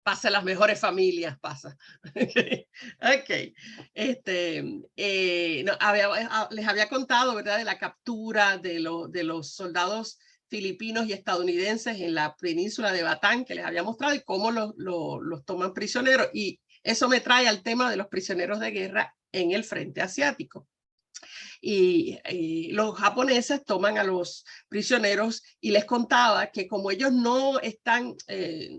pasa en las mejores familias, pasa. Ok. No, les había contado, ¿verdad?, de la captura de los soldados filipinos y estadounidenses en la península de Batán, que les había mostrado, y cómo los toman prisioneros. Y eso me trae al tema de los prisioneros de guerra en el frente asiático. Y los japoneses toman a los prisioneros, y les contaba que como ellos no están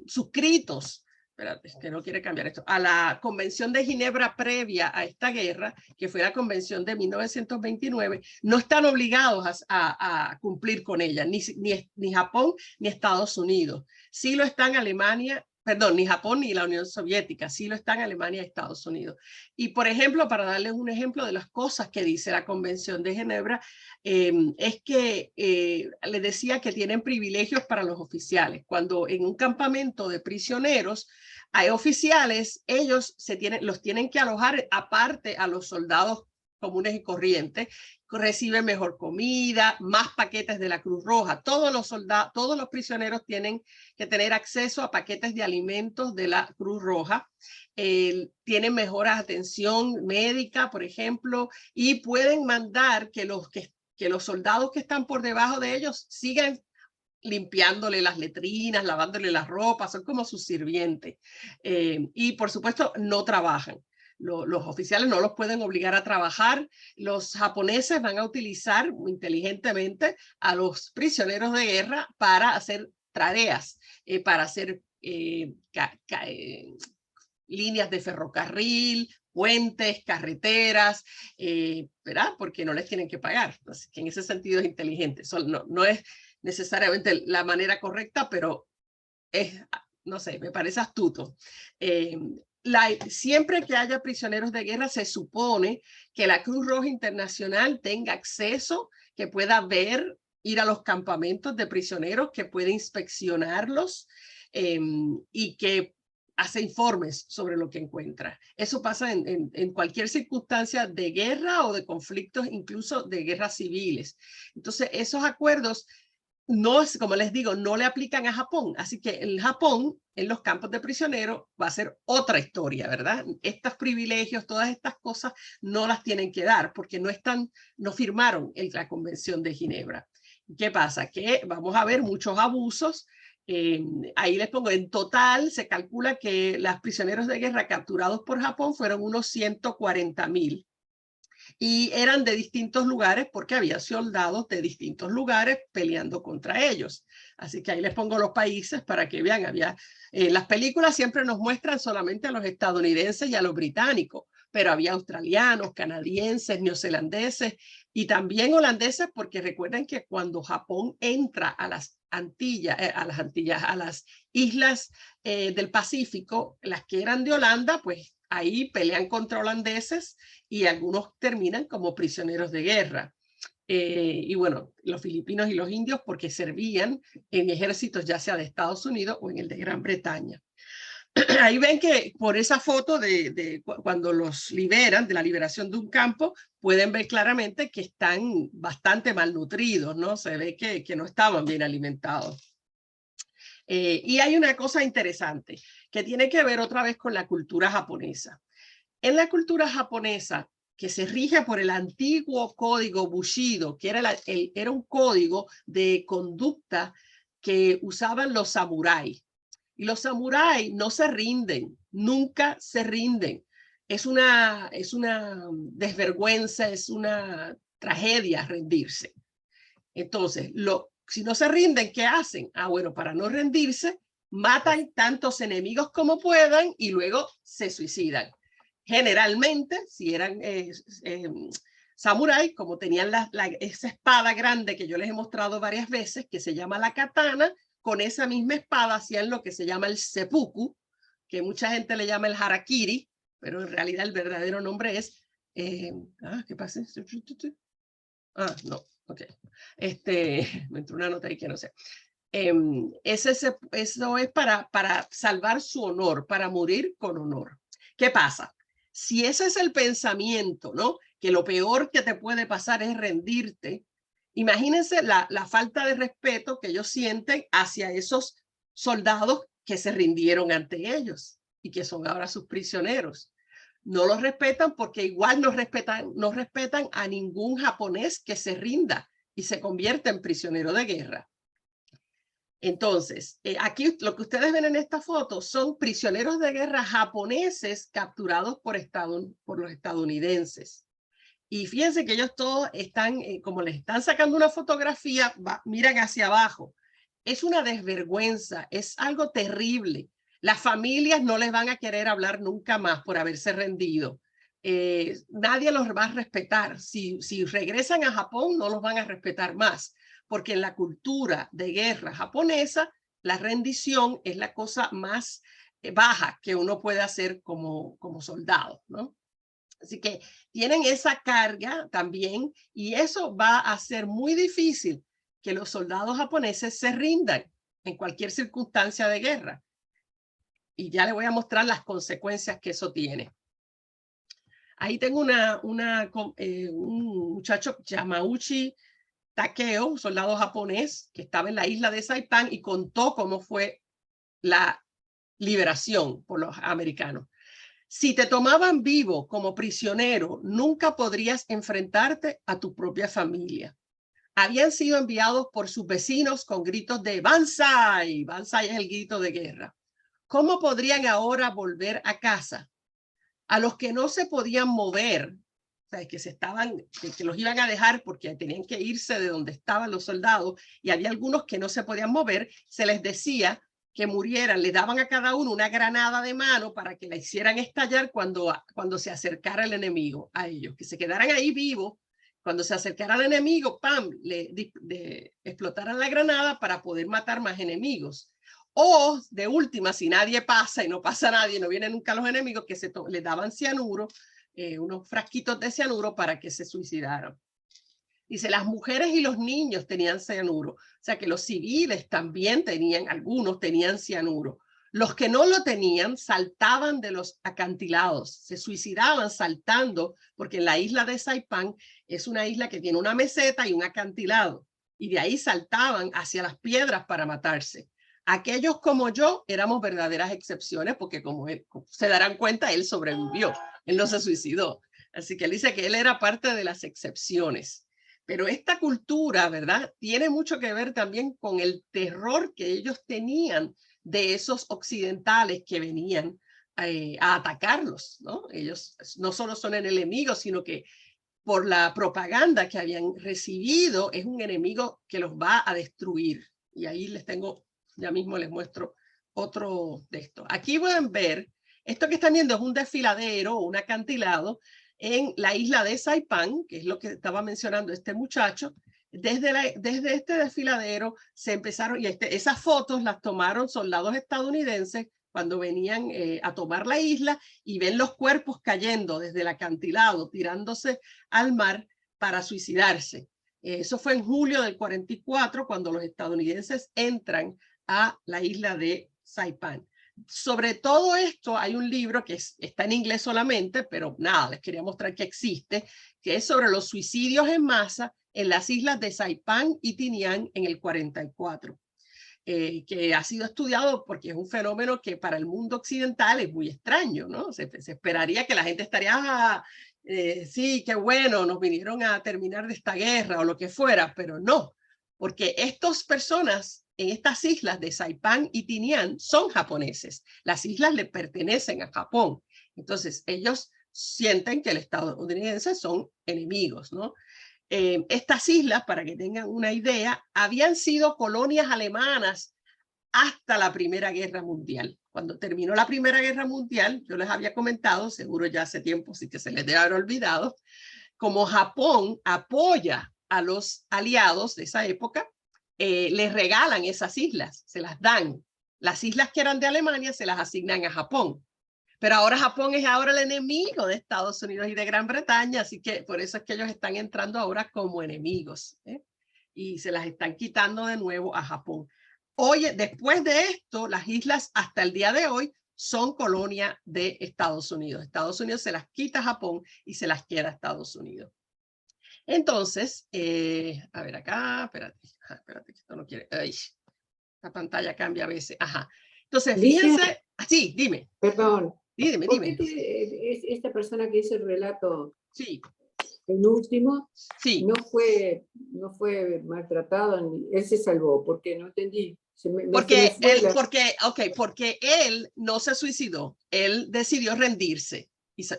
suscritos, espérate, que no quiere cambiar esto, a la Convención de Ginebra previa a esta guerra, que fue la Convención de 1929, no están obligados a cumplir con ella, ni Japón ni Estados Unidos. Sí lo están Alemania, perdón, ni Japón ni la Unión Soviética, sí lo están Alemania y Estados Unidos. Y por ejemplo, para darles un ejemplo de las cosas que dice la Convención de Ginebra, es que les decía que tienen privilegios para los oficiales. Cuando en un campamento de prisioneros hay oficiales, ellos los tienen que alojar aparte a los soldados comunes y corrientes, reciben mejor comida, más paquetes de la Cruz Roja. Todos los prisioneros tienen que tener acceso a paquetes de alimentos de la Cruz Roja. Tienen mejor atención médica, por ejemplo, y pueden mandar que los soldados que están por debajo de ellos sigan limpiándole las letrinas, lavándole las ropas, son como sus sirvientes. Y por supuesto no trabajan. Los oficiales no los pueden obligar a trabajar. Los japoneses van a utilizar inteligentemente a los prisioneros de guerra para hacer tareas, para hacer líneas de ferrocarril, puentes, carreteras, ¿verdad? Porque no les tienen que pagar. Así que en ese sentido es inteligente. No es necesariamente la manera correcta, pero es, no sé, me parece astuto. Siempre que haya prisioneros de guerra, se supone que la Cruz Roja Internacional tenga acceso, que pueda ir a los campamentos de prisioneros, que pueda inspeccionarlos y que hace informes sobre lo que encuentra. Eso pasa en cualquier circunstancia de guerra o de conflictos, incluso de guerras civiles. Entonces, esos acuerdos no, como les digo, no le aplican a Japón. Así que en Japón, en los campos de prisioneros, va a ser otra historia, ¿verdad? Estos privilegios, todas estas cosas, no las tienen que dar porque no firmaron la Convención de Ginebra. ¿Qué pasa? Que vamos a ver muchos abusos. Ahí les pongo, en total se calcula que los prisioneros de guerra capturados por Japón fueron unos 140,000. Y eran de distintos lugares porque había soldados de distintos lugares peleando contra ellos. Así que ahí les pongo los países para que vean. Las películas siempre nos muestran solamente a los estadounidenses y a los británicos, pero había australianos, canadienses, neozelandeses y también holandeses, porque recuerden que cuando Japón entra a las islas del Pacífico, las que eran de Holanda, pues ahí pelean contra holandeses y algunos terminan como prisioneros de guerra. Y bueno, los filipinos y los indios porque servían en ejércitos ya sea de Estados Unidos o en el de Gran Bretaña. Ahí ven que por esa foto de cuando los liberan, de la liberación de un campo, pueden ver claramente que están bastante malnutridos, ¿no? Se ve que no estaban bien alimentados. Y hay una cosa interesante que tiene que ver otra vez con la cultura japonesa. En la cultura japonesa, que se rige por el antiguo código Bushido, que era un código de conducta que usaban los samuráis. Y los samuráis no se rinden, nunca se rinden. Es una desvergüenza, es una tragedia rendirse. Entonces, si no se rinden, ¿qué hacen? Bueno, para no rendirse, matan tantos enemigos como puedan y luego se suicidan. Generalmente, si eran samurái, como tenían esa espada grande que yo les he mostrado varias veces, que se llama la katana, con esa misma espada hacían lo que se llama el seppuku, que mucha gente le llama el harakiri, pero en realidad el verdadero nombre es... ¿qué pasa? No, ok. Me entró una nota ahí que no sé. Eso es para salvar su honor, para morir con honor. ¿Qué pasa? Si ese es el pensamiento, ¿no? Que lo peor que te puede pasar es rendirte. Imagínense la falta de respeto que ellos sienten hacia esos soldados que se rindieron ante ellos y que son ahora sus prisioneros. No los respetan porque igual no respetan a ningún japonés que se rinda y se convierta en prisionero de guerra. Entonces, aquí lo que ustedes ven en esta foto son prisioneros de guerra japoneses capturados por los estadounidenses. Y fíjense que ellos todos están, como les están sacando una fotografía, miran hacia abajo. Es una desvergüenza, es algo terrible. Las familias no les van a querer hablar nunca más por haberse rendido. Nadie los va a respetar. Si regresan a Japón, no los van a respetar más, porque en la cultura de guerra japonesa, la rendición es la cosa más baja que uno puede hacer como soldado, ¿no? Así que tienen esa carga también y eso va a ser muy difícil que los soldados japoneses se rindan en cualquier circunstancia de guerra. Y ya les voy a mostrar las consecuencias que eso tiene. Ahí tengo un muchacho, Yamauchi Takeo, un soldado japonés que estaba en la isla de Saipan y contó cómo fue la liberación por los americanos. Si te tomaban vivo como prisionero, nunca podrías enfrentarte a tu propia familia. Habían sido enviados por sus vecinos con gritos de Banzai. Banzai es el grito de guerra. ¿Cómo podrían ahora volver a casa? A los que no se podían mover, o sea, que los iban a dejar porque tenían que irse de donde estaban los soldados, y había algunos que no se podían mover, se les decía que murieran, le daban a cada uno una granada de mano para que la hicieran estallar cuando se acercara el enemigo a ellos, que se quedaran ahí vivos. Cuando se acercara al enemigo, ¡pam!, explotaran la granada para poder matar más enemigos. O de última, si nadie pasa y no pasa nadie, no vienen nunca los enemigos, que le daban cianuro, unos frasquitos de cianuro para que se suicidaran. Dice, las mujeres y los niños tenían cianuro. O sea que los civiles también algunos tenían cianuro. Los que no lo tenían saltaban de los acantilados, se suicidaban saltando, porque la isla de Saipan es una isla que tiene una meseta y un acantilado. Y de ahí saltaban hacia las piedras para matarse. Aquellos como yo éramos verdaderas excepciones, porque como se darán cuenta, él sobrevivió, él no se suicidó. Así que él dice que él era parte de las excepciones. Pero esta cultura, ¿verdad?, tiene mucho que ver también con el terror que ellos tenían de esos occidentales que venían a atacarlos, ¿no? Ellos no solo son el enemigo, sino que por la propaganda que habían recibido, es un enemigo que los va a destruir. Y ahí ya mismo les muestro otro de estos. Aquí pueden ver, esto que están viendo es un desfiladero, un acantilado, en la isla de Saipan, que es lo que estaba mencionando este muchacho. Desde este desfiladero se empezaron, y esas fotos las tomaron soldados estadounidenses cuando venían a tomar la isla, y ven los cuerpos cayendo desde el acantilado, tirándose al mar para suicidarse. Eso fue en julio del 44, cuando los estadounidenses entran a la isla de Saipan. Sobre todo esto hay un libro que está en inglés solamente, pero nada, les quería mostrar que existe, que es sobre los suicidios en masa en las islas de Saipan y Tinian en el 44, que ha sido estudiado porque es un fenómeno que para el mundo occidental es muy extraño, ¿no? Se esperaría que la gente estaría, sí, qué bueno, nos vinieron a terminar de esta guerra o lo que fuera, pero no, porque estas personas en estas islas de Saipan y Tinian son japoneses. Las islas le pertenecen a Japón. Entonces, ellos sienten que el estadounidense son enemigos, ¿no? Estas islas, para que tengan una idea, habían sido colonias alemanas hasta la Primera Guerra Mundial. Cuando terminó la Primera Guerra Mundial, yo les había comentado, seguro ya hace tiempo, sí que se les debe haber olvidado, como Japón apoya a los aliados de esa época, les regalan esas islas, se las dan. Las islas que eran de Alemania se las asignan a Japón. Pero ahora Japón es ahora el enemigo de Estados Unidos y de Gran Bretaña, así que por eso es que ellos están entrando ahora como enemigos, y se las están quitando de nuevo a Japón. Hoy, después de esto, las islas hasta el día de hoy son colonia de Estados Unidos. Estados Unidos se las quita a Japón y se las queda a Estados Unidos. Entonces, a ver acá, espérate que esto no quiere, ay, la pantalla cambia a veces, ajá. Entonces, Ligia, fíjense, sí, dime, perdón, dime, ¿por qué dime. esta persona que hizo el relato Sí, penúltimo sí. no fue maltratado, él se salvó? Porque no entendí, se me fue Porque él no se suicidó, él decidió rendirse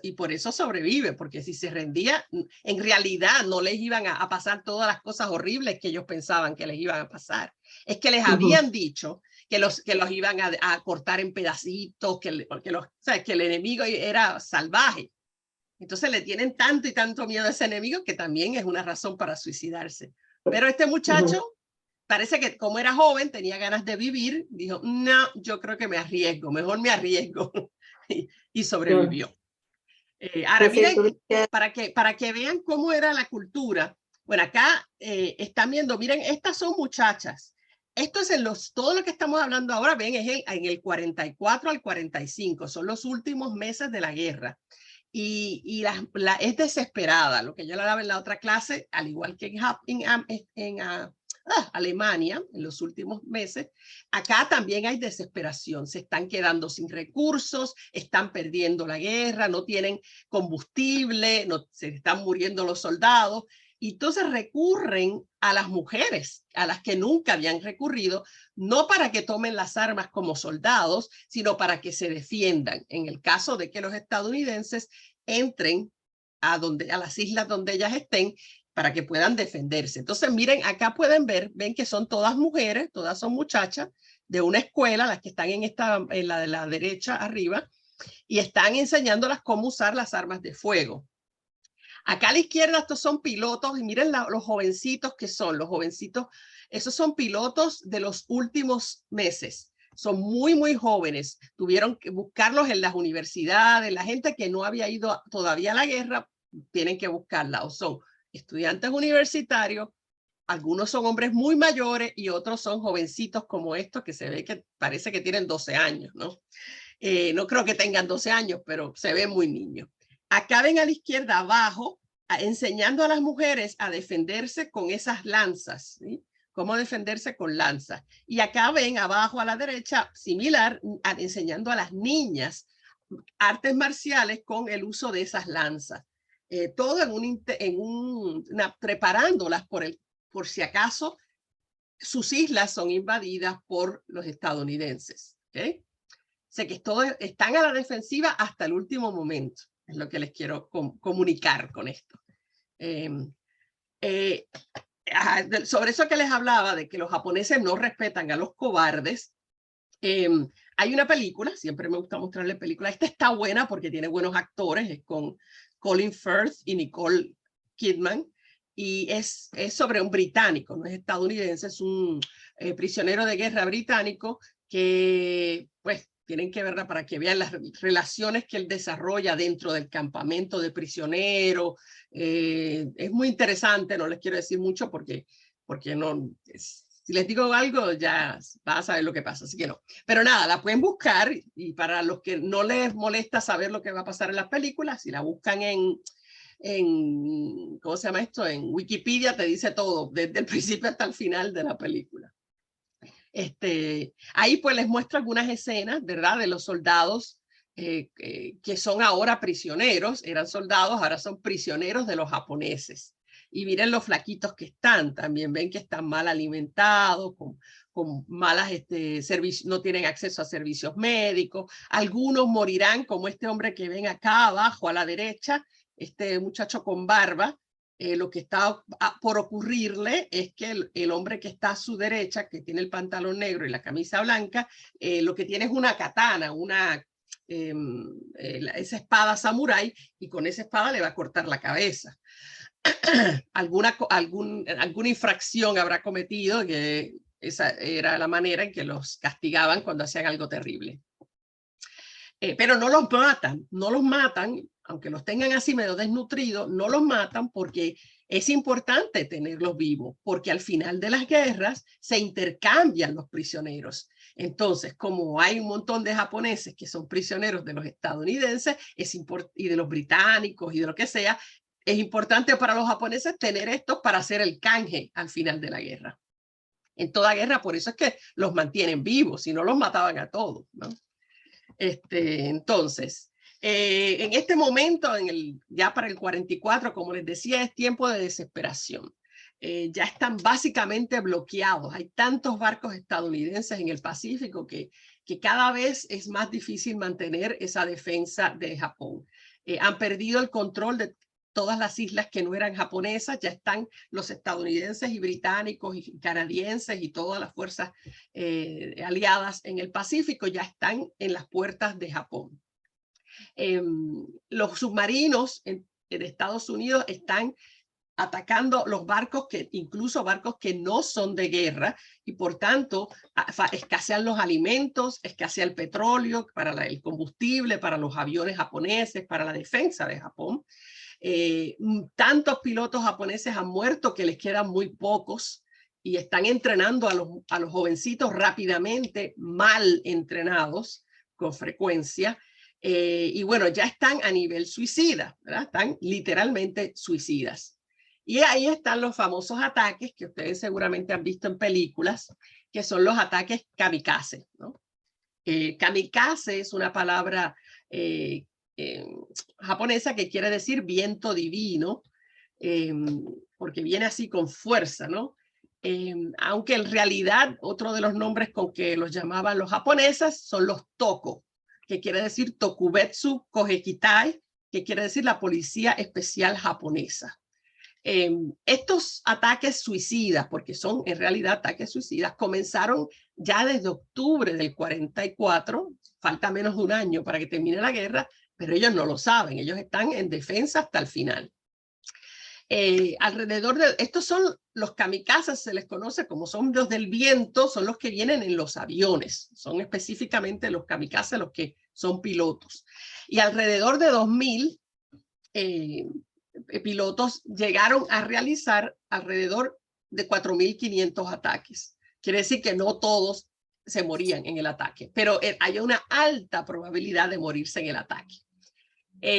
y por eso sobrevive, porque si se rendía, en realidad no les iban a pasar todas las cosas horribles que ellos pensaban que les iban a pasar. Es que les habían dicho que los iban a cortar en pedacitos, que el enemigo era salvaje. Entonces le tienen tanto y tanto miedo a ese enemigo que también es una razón para suicidarse. Pero este muchacho parece que como era joven, tenía ganas de vivir, dijo, no, yo creo que me arriesgo, mejor me arriesgo. y sobrevivió. Ahora Perfecto. miren, para que vean cómo era la cultura. Bueno, acá están viendo, miren, estas son muchachas. Esto es todo lo que estamos hablando ahora, ven, es en el 44 al 45, son los últimos meses de la guerra. Y es desesperada, lo que yo le daba en la otra clase, al igual que en Alemania en los últimos meses, acá también hay desesperación, se están quedando sin recursos, están perdiendo la guerra, no tienen combustible, se están muriendo los soldados, y entonces recurren a las mujeres, a las que nunca habían recurrido, no para que tomen las armas como soldados, sino para que se defiendan. En el caso de que los estadounidenses entren a las islas donde ellas estén para que puedan defenderse. Entonces, miren, acá pueden ver, ven que son todas mujeres, todas son muchachas de una escuela, las que están en la de la derecha arriba, y están enseñándolas cómo usar las armas de fuego. Acá a la izquierda estos son pilotos y miren los jovencitos que son, los jovencitos, esos son pilotos de los últimos meses. Son muy, muy jóvenes. Tuvieron que buscarlos en las universidades. La gente que no había ido todavía a la guerra, tienen que buscarla. O son estudiantes universitarios, algunos son hombres muy mayores y otros son jovencitos como estos que se ve que parece que tienen 12 años, ¿no? No creo que tengan 12 años, pero se ven muy niños. Acá ven a la izquierda abajo, enseñando a las mujeres a defenderse con esas lanzas, ¿sí? Cómo defenderse con lanzas. Y acá ven abajo a la derecha, similar, enseñando a las niñas artes marciales con el uso de esas lanzas. Todo preparándolas por si acaso sus islas son invadidas por los estadounidenses. ¿Okay? Sé que todos están a la defensiva hasta el último momento. Es lo que les quiero comunicar con esto. Sobre eso que les hablaba, de que los japoneses no respetan a los cobardes, hay una película, siempre me gusta mostrarle películas, esta está buena porque tiene buenos actores, es con Colin Firth y Nicole Kidman, y es sobre un británico, no es estadounidense, es un prisionero de guerra británico que, pues, tienen que verla para que vean las relaciones que él desarrolla dentro del campamento de prisioneros. Es muy interesante, no les quiero decir mucho porque no, si les digo algo ya van a saber lo que pasa, así que no. Pero nada, la pueden buscar y para los que no les molesta saber lo que va a pasar en las películas, si la buscan ¿cómo se llama esto? En Wikipedia te dice todo, desde el principio hasta el final de la película. Ahí pues les muestro algunas escenas, ¿verdad? De los soldados que son ahora prisioneros, eran soldados, ahora son prisioneros de los japoneses. Y miren los flaquitos que están, también ven que están mal alimentados, con malas servicios, no tienen acceso a servicios médicos. Algunos morirán, como este hombre que ven acá abajo a la derecha, este muchacho con barba. Lo que está por ocurrirle es que el hombre que está a su derecha, que tiene el pantalón negro y la camisa blanca, lo que tiene es una katana, esa espada samurái, y con esa espada le va a cortar la cabeza. Alguna infracción habrá cometido, que esa era la manera en que los castigaban cuando hacían algo terrible. Pero no los matan, aunque los tengan así medio desnutridos, no los matan porque es importante tenerlos vivos, porque al final de las guerras se intercambian los prisioneros. Entonces, como hay un montón de japoneses que son prisioneros de los estadounidenses y de los británicos y de lo que sea, es importante para los japoneses tener estos para hacer el canje al final de la guerra. en toda guerra, por eso es que los mantienen vivos, si no los mataban a todos, ¿no? Entonces, en este momento, ya para el 44, como les decía, es tiempo de desesperación. Ya están básicamente bloqueados. Hay tantos barcos estadounidenses en el Pacífico que cada vez es más difícil mantener esa defensa de Japón. Han perdido el control de todas las islas que no eran japonesas, ya están los estadounidenses y británicos y canadienses y todas las fuerzas aliadas en el Pacífico ya están en las puertas de Japón. Los submarinos de Estados Unidos están atacando los barcos, incluso barcos que no son de guerra, y por tanto escasean los alimentos, escasea el petróleo para el combustible, para los aviones japoneses, para la defensa de Japón. Tantos pilotos japoneses han muerto que les quedan muy pocos y están entrenando a los jovencitos rápidamente, mal entrenados con frecuencia. Y bueno, ya están a nivel suicida, ¿verdad? Están literalmente suicidas. Y ahí están los famosos ataques que ustedes seguramente han visto en películas, que son los ataques kamikaze, ¿no? Kamikaze es una palabra japonesa que quiere decir viento divino, porque viene así con fuerza, ¿no? Aunque en realidad otro de los nombres con que los llamaban los japoneses son los toko, que quiere decir Tokubetsu Kogekitai, que quiere decir la policía especial japonesa. Estos ataques suicidas, porque son en realidad ataques suicidas, comenzaron ya desde octubre del 44, falta menos de un año para que termine la guerra, pero ellos no lo saben, ellos están en defensa hasta el final. Alrededor de estos son los kamikazes, se les conoce como son los del viento, son los que vienen en los aviones, son específicamente los kamikazes los que son pilotos. Y alrededor de 2000 pilotos llegaron a realizar alrededor de 4.500 ataques. Quiere decir que no todos se morían en el ataque, pero hay una alta probabilidad de morirse en el ataque.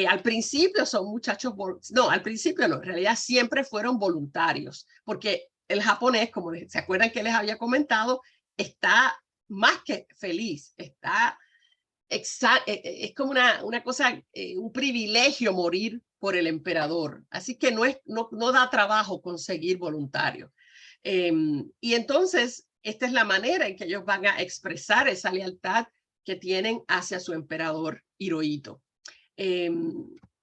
Al principio son muchachos, no, al principio no, en realidad siempre fueron voluntarios, porque el japonés, como se acuerdan que les había comentado, está más que feliz, está es como una cosa, un privilegio morir por el emperador. Así que no da trabajo conseguir voluntarios. Y entonces, esta es la manera en que ellos van a expresar esa lealtad que tienen hacia su emperador Hirohito.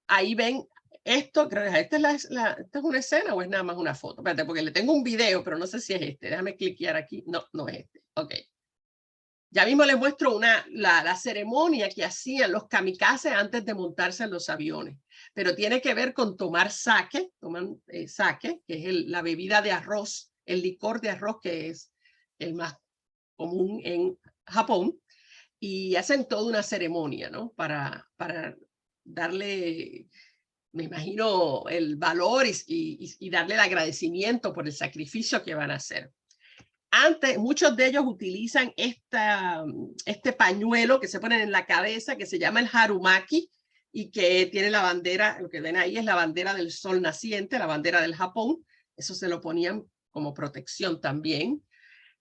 Ahí ven esto, creo que esta es una escena o es nada más una foto. Espérate, porque le tengo un video, pero no sé si es este. Déjame cliquear aquí. No, no es este. Ok. Ya mismo les muestro la ceremonia que hacían los kamikazes antes de montarse en los aviones, pero tiene que ver con tomar sake, toman sake, que es la bebida de arroz, el licor de arroz que es el más común en Japón, y hacen toda una ceremonia, ¿no? Para darle, me imagino, el valor y darle el agradecimiento por el sacrificio que van a hacer. Antes, muchos de ellos utilizan este pañuelo que se ponen en la cabeza, que se llama el harumaki, y que tiene la bandera, lo que ven ahí es la bandera del sol naciente, la bandera del Japón. Eso se lo ponían como protección también.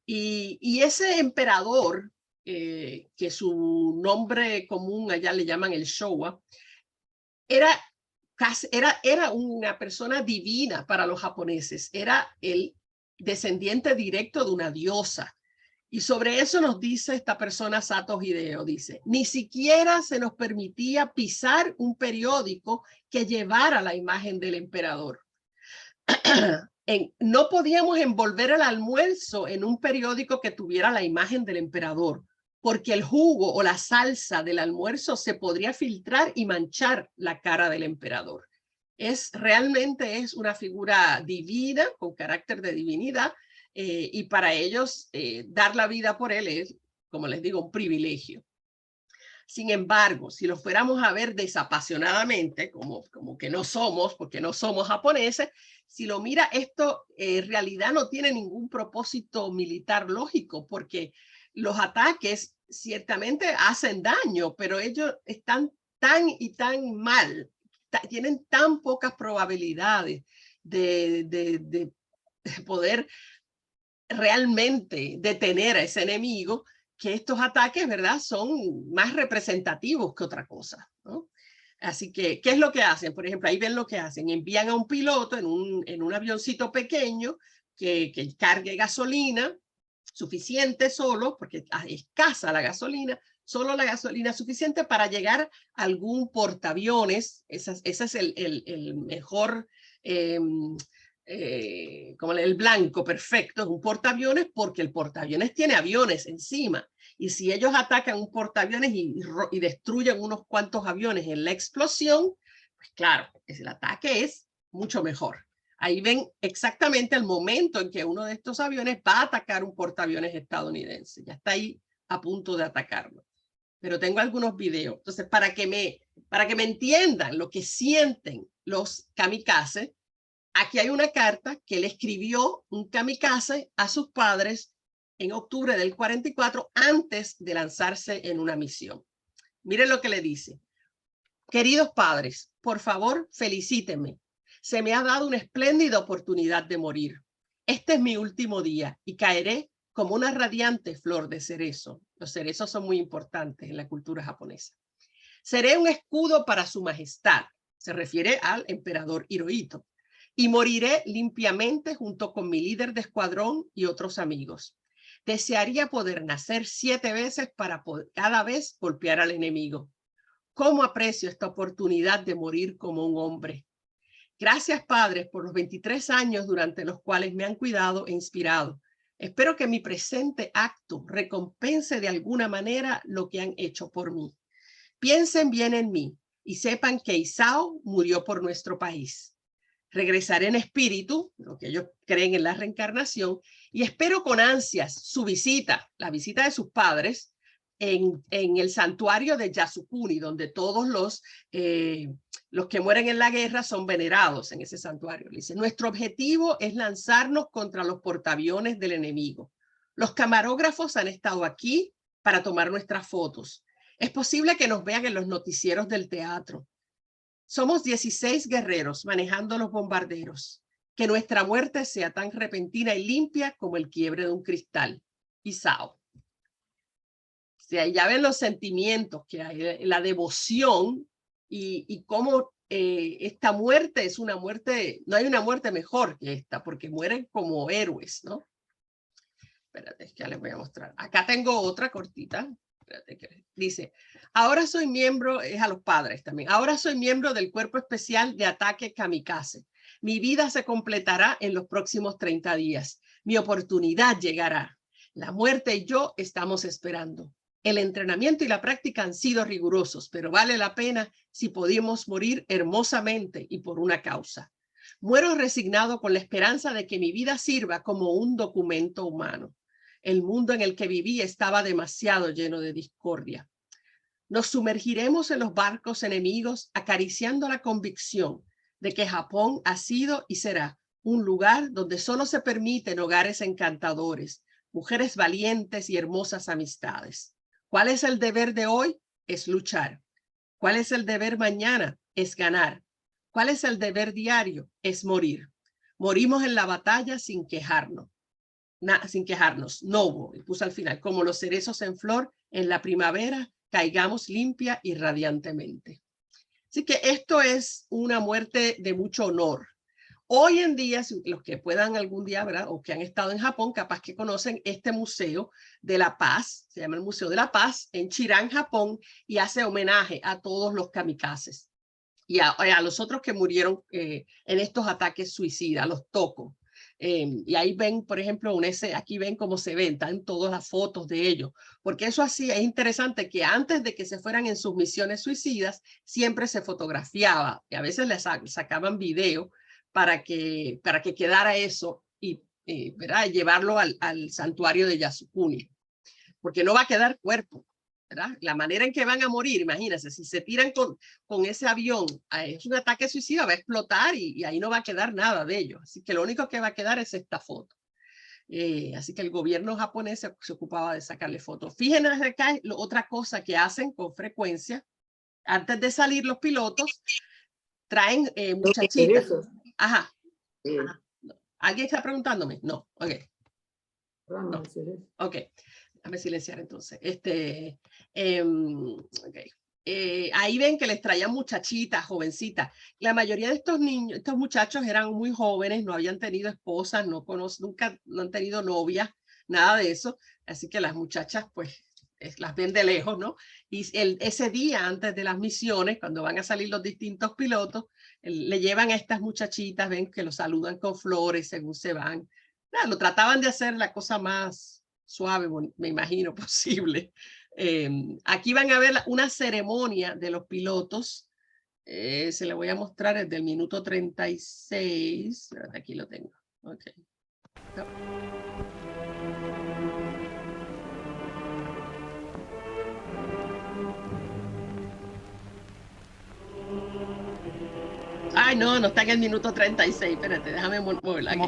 Y ese emperador, que su nombre común allá le llaman el Showa, era una persona divina para los japoneses, era el descendiente directo de una diosa. Y sobre eso nos dice esta persona, Sato Hideo, dice, ni siquiera se nos permitía pisar un periódico que llevara la imagen del emperador. No podíamos envolver el almuerzo en un periódico que tuviera la imagen del emperador, porque el jugo o la salsa del almuerzo se podría filtrar y manchar la cara del emperador. Realmente es una figura divina, con carácter de divinidad, y para ellos dar la vida por él es, como les digo, un privilegio. Sin embargo, si lo fuéramos a ver desapasionadamente, como que no somos, porque no somos japoneses, si lo mira, esto en realidad no tiene ningún propósito militar lógico, porque los ataques ciertamente hacen daño, pero ellos están tan y tan mal, tienen tan pocas probabilidades de poder realmente detener a ese enemigo, que estos ataques, ¿verdad?, son más representativos que otra cosa, ¿no? Así que, ¿qué es lo que hacen? Por ejemplo, ahí ven lo que hacen. Envían a un piloto en un avioncito pequeño que cargue gasolina suficiente solo, porque es escasa la gasolina, solo la gasolina suficiente para llegar a algún portaaviones. Ese es el mejor, como el blanco perfecto, es un portaaviones, porque el portaaviones tiene aviones encima. Y si ellos atacan un portaaviones y destruyen unos cuantos aviones en la explosión, pues claro, el ataque es mucho mejor. Ahí ven exactamente el momento en que uno de estos aviones va a atacar un portaaviones estadounidense. Ya está ahí a punto de atacarlo. Pero tengo algunos videos. Entonces, para que me entiendan lo que sienten los kamikazes, aquí hay una carta que le escribió un kamikaze a sus padres en octubre del 44, antes de lanzarse en una misión. Miren lo que le dice. Queridos padres, por favor, felicítenme. Se me ha dado una espléndida oportunidad de morir. Este es mi último día y caeré como una radiante flor de cerezo. Los cerezos son muy importantes en la cultura japonesa. Seré un escudo para su majestad. Se refiere al emperador Hirohito. Y moriré limpiamente junto con mi líder de escuadrón y otros amigos. Desearía poder nacer 7 veces para cada vez golpear al enemigo. ¿Cómo aprecio esta oportunidad de morir como un hombre? Gracias, padres, por los 23 años durante los cuales me han cuidado e inspirado. Espero que mi presente acto recompense de alguna manera lo que han hecho por mí. Piensen bien en mí y sepan que Isao murió por nuestro país. Regresaré en espíritu, lo que ellos creen en la reencarnación, y espero con ansias su visita, la visita de sus padres, en el santuario de Yasukuni, donde todos los que mueren en la guerra son venerados en ese santuario. Dice, nuestro objetivo es lanzarnos contra los portaaviones del enemigo. Los camarógrafos han estado aquí para tomar nuestras fotos. Es posible que nos vean en los noticieros del teatro. Somos 16 guerreros manejando los bombarderos. Que nuestra muerte sea tan repentina y limpia como el quiebre de un cristal. Isao. O sea, ya ven los sentimientos que hay, la devoción y cómo esta muerte es una muerte, no hay una muerte mejor que esta, porque mueren como héroes, ¿no? Espérate, ya les voy a mostrar. Acá tengo otra cortita. Espérate, que dice, ahora soy miembro, es a los padres también, ahora soy miembro del Cuerpo Especial de Ataque Kamikaze. Mi vida se completará en los próximos 30 días. Mi oportunidad llegará. La muerte y yo estamos esperando. El entrenamiento y la práctica han sido rigurosos, pero vale la pena si podemos morir hermosamente y por una causa. Muero resignado con la esperanza de que mi vida sirva como un documento humano. El mundo en el que viví estaba demasiado lleno de discordia. Nos sumergiremos en los barcos enemigos acariciando la convicción de que Japón ha sido y será un lugar donde solo se permiten hogares encantadores, mujeres valientes y hermosas amistades. ¿Cuál es el deber de hoy? Es luchar. ¿Cuál es el deber mañana? Es ganar. ¿Cuál es el deber diario? Es morir. Morimos en la batalla sin quejarnos. Sin quejarnos. No, puse al final, como los cerezos en flor en la primavera, caigamos limpia y radiantemente. Así que esto es una muerte de mucho honor. Hoy en día, los que puedan algún día, ¿verdad?, o que han estado en Japón, capaz que conocen este Museo de la Paz, se llama el Museo de la Paz, en Chirán, Japón, y hace homenaje a todos los kamikazes y a los otros que murieron en estos ataques suicidas, los tocos. Y ahí ven, por ejemplo, aquí ven cómo se ven, están todas las fotos de ellos, porque eso así es interesante que antes de que se fueran en sus misiones suicidas, siempre se fotografiaba y a veces les sacaban video para que quedara eso y ¿verdad?, llevarlo al santuario de Yasukuni, porque no va a quedar cuerpo, ¿verdad? La manera en que van a morir, imagínense, si se tiran con ese avión, es un ataque suicida, va a explotar y ahí no va a quedar nada de ellos. Así que lo único que va a quedar es esta foto. Así que el gobierno japonés se ocupaba de sacarle fotos. Fíjense acá, otra cosa que hacen con frecuencia, antes de salir los pilotos, traen muchachitas. Ajá. ¿Alguien está preguntándome? No, ok. Ok, déjame silenciar entonces. Okay. Ahí ven que les traían muchachitas, jovencitas. La mayoría de estos niños, estos muchachos eran muy jóvenes, no habían tenido esposas, nunca no han tenido novias, nada de eso. Así que las muchachas, pues, las ven de lejos, ¿no? Y ese día antes de las misiones, cuando van a salir los distintos pilotos, le llevan a estas muchachitas, ven que los saludan con flores según se van. Lo trataban de hacer la cosa más suave, me imagino, posible. Aquí van a ver una ceremonia de los pilotos. Se la voy a mostrar desde el minuto 36. Aquí lo tengo. Okay. No. Ay, no está en el minuto 36. Espérate, déjame moverla aquí.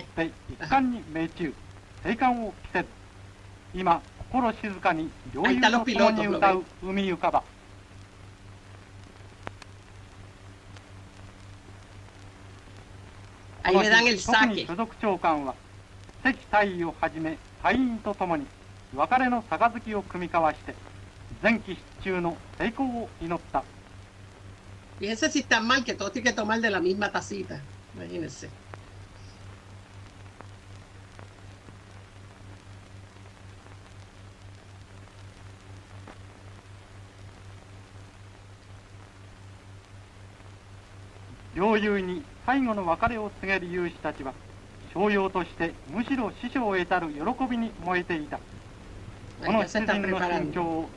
Ahí están los pilotos, ¿lo ven? Ahí le dan el saque. Fíjense si está mal que todos tienen que tomar de la misma tacita. Imagínense. Ya se están preparando.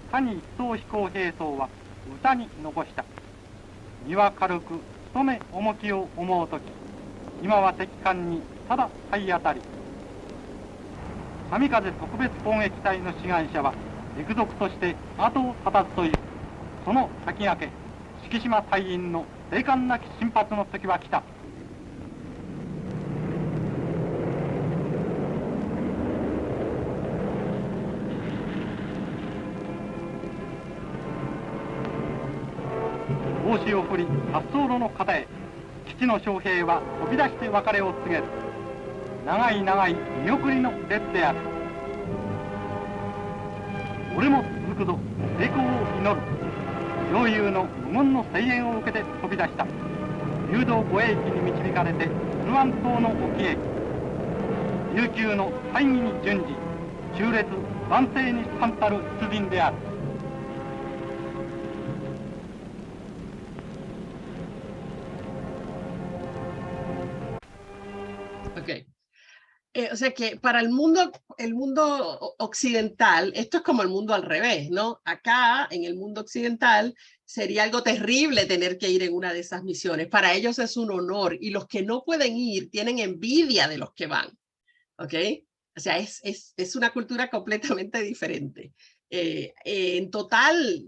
Okay. O sea que para el mundo occidental, esto es como el mundo al revés, ¿no? Acá, en el mundo occidental, sería algo terrible tener que ir en una de esas misiones. Para ellos es un honor y los que no pueden ir tienen envidia de los que van, ¿ok? O sea, es una cultura completamente diferente. En total,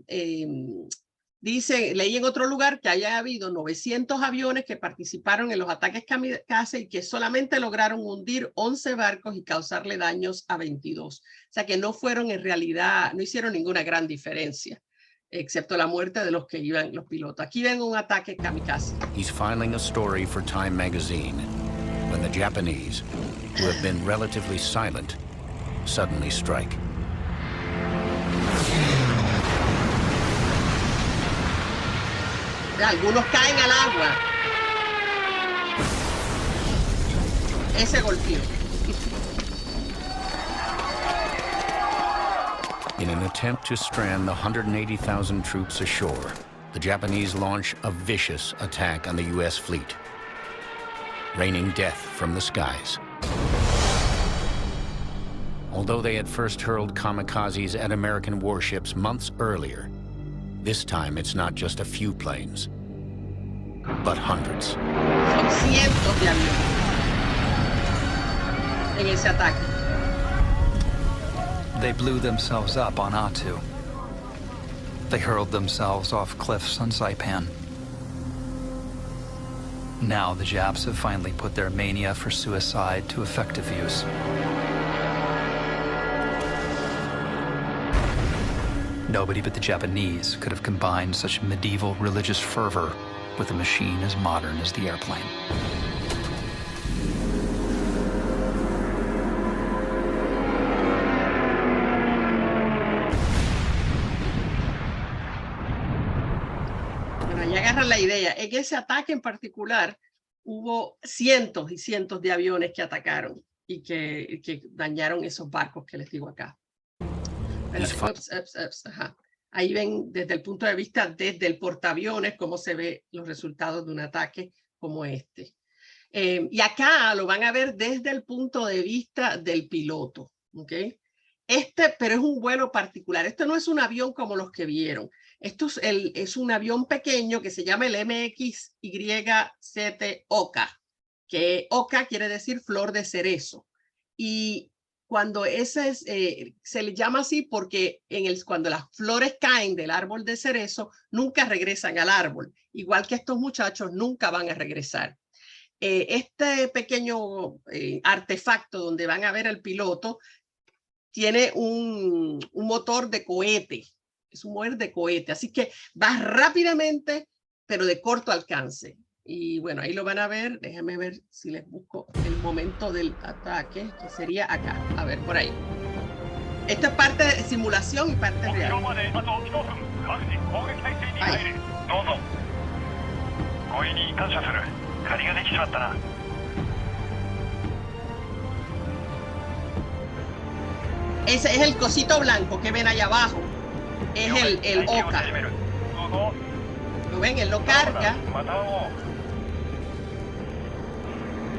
leí en otro lugar que haya habido 900 aviones que participaron en los ataques kamikaze y que solamente lograron hundir 11 barcos y causarle daños a 22. O sea que no fueron en realidad, no hicieron ninguna gran diferencia, excepto la muerte de los que iban los pilotos. Aquí ven un ataque kamikaze. He's filing a story for Time magazine when the Japanese, who have been relatively silent, suddenly strike. Algunos caen al agua. Ese golpeó. In an attempt to strand the 180,000 troops ashore, the Japanese launch a vicious attack on the U.S. fleet, raining death from the skies. Although they had first hurled kamikazes at American warships months earlier, this time it's not just a few planes, but hundreds. Son cientos de aviones en ese ataque. They blew themselves up on Attu. They hurled themselves off cliffs on Saipan. Now the Japs have finally put their mania for suicide to effective use. Nobody but the Japanese could have combined such medieval religious fervor with a machine as modern as the airplane. Bueno, ahí agarran la idea. En ese ataque en particular hubo cientos y cientos de aviones que atacaron y que dañaron esos barcos que les digo acá. Ajá. Ahí ven desde el punto de vista, desde el portaaviones, cómo se ve los resultados de un ataque como este. Y acá lo van a ver desde el punto de vista del piloto. ¿Okay? Pero es un vuelo particular. Este no es un avión como los que vieron. Esto es un avión pequeño que se llama el MX-YZ Oka, que Oka quiere decir flor de cerezo. Y cuando se le llama así porque cuando las flores caen del árbol de cerezo, nunca regresan al árbol. Igual que estos muchachos nunca van a regresar. Este pequeño artefacto donde van a ver al piloto tiene un motor de cohete. Es un motor de cohete, así que va rápidamente, pero de corto alcance. Y bueno, ahí lo van a ver. Déjenme ver si les busco el momento del ataque, que sería acá. A ver, por ahí. Esta es parte de simulación y parte real. Ahí. Ese es el cosito blanco que ven allá abajo. Es el Oka. ¿Lo ven? Él lo carga.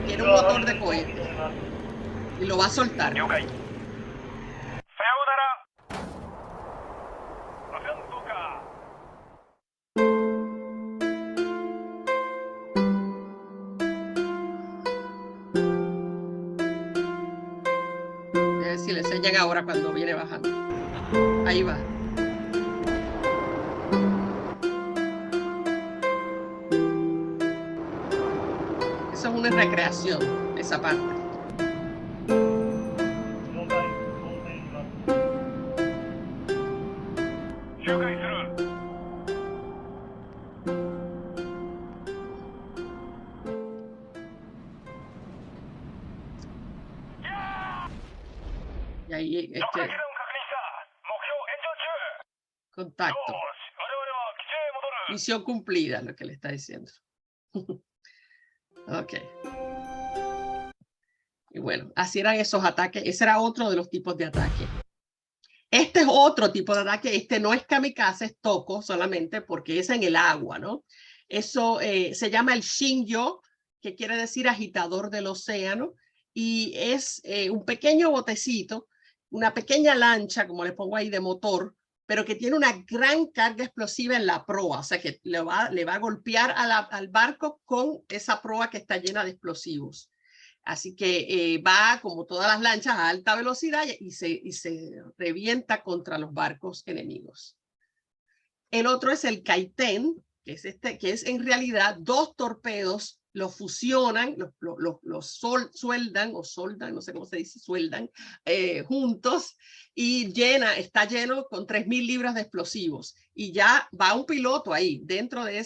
Tiene un motor de cohete. Y lo va a soltar. A ver si le enseñan ahora cuando viene bajando. Ahí va. Eso es una recreación, esa parte. Y ahí contacto. Misión cumplida, lo que le está diciendo. Ok. Y bueno, así eran esos ataques. Ese era otro de los tipos de ataque. Este es otro tipo de ataque. Este no es kamikaze, es toco solamente porque es en el agua, ¿no? Eso se llama el Shinjo, que quiere decir agitador del océano. Y es un pequeño botecito, una pequeña lancha, como le pongo ahí, de motor, pero que tiene una gran carga explosiva en la proa, o sea que le va a golpear al barco con esa proa que está llena de explosivos. Así que va, como todas las lanchas, a alta velocidad y se revienta contra los barcos enemigos. El otro es el Kaiten, que es en realidad dos torpedos, los fusionan, los sueldan, no sé cómo se dice, sueldan juntos y está lleno con 3.000 libras de explosivos. Y ya va un piloto ahí, dentro de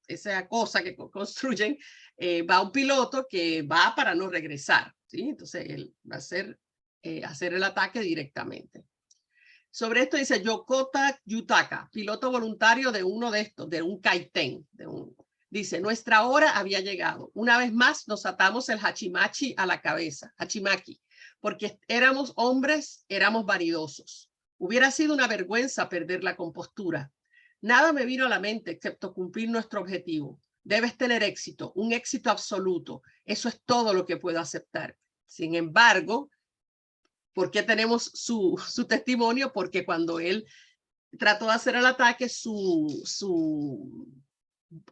esa cosa que construyen, va un piloto que va para no regresar, ¿sí? Entonces él va a hacer el ataque directamente. Sobre esto dice Yokota Yutaka, piloto voluntario de uno de estos, de un Kaiten. Dice, nuestra hora había llegado. Una vez más nos atamos el hachimachi a la cabeza, hachimaki, porque éramos hombres, éramos vanidosos. Hubiera sido una vergüenza perder la compostura. Nada me vino a la mente excepto cumplir nuestro objetivo. Debes tener éxito, un éxito absoluto. Eso es todo lo que puedo aceptar. Sin embargo, ¿por qué tenemos su testimonio? Porque cuando él trató de hacer el ataque, su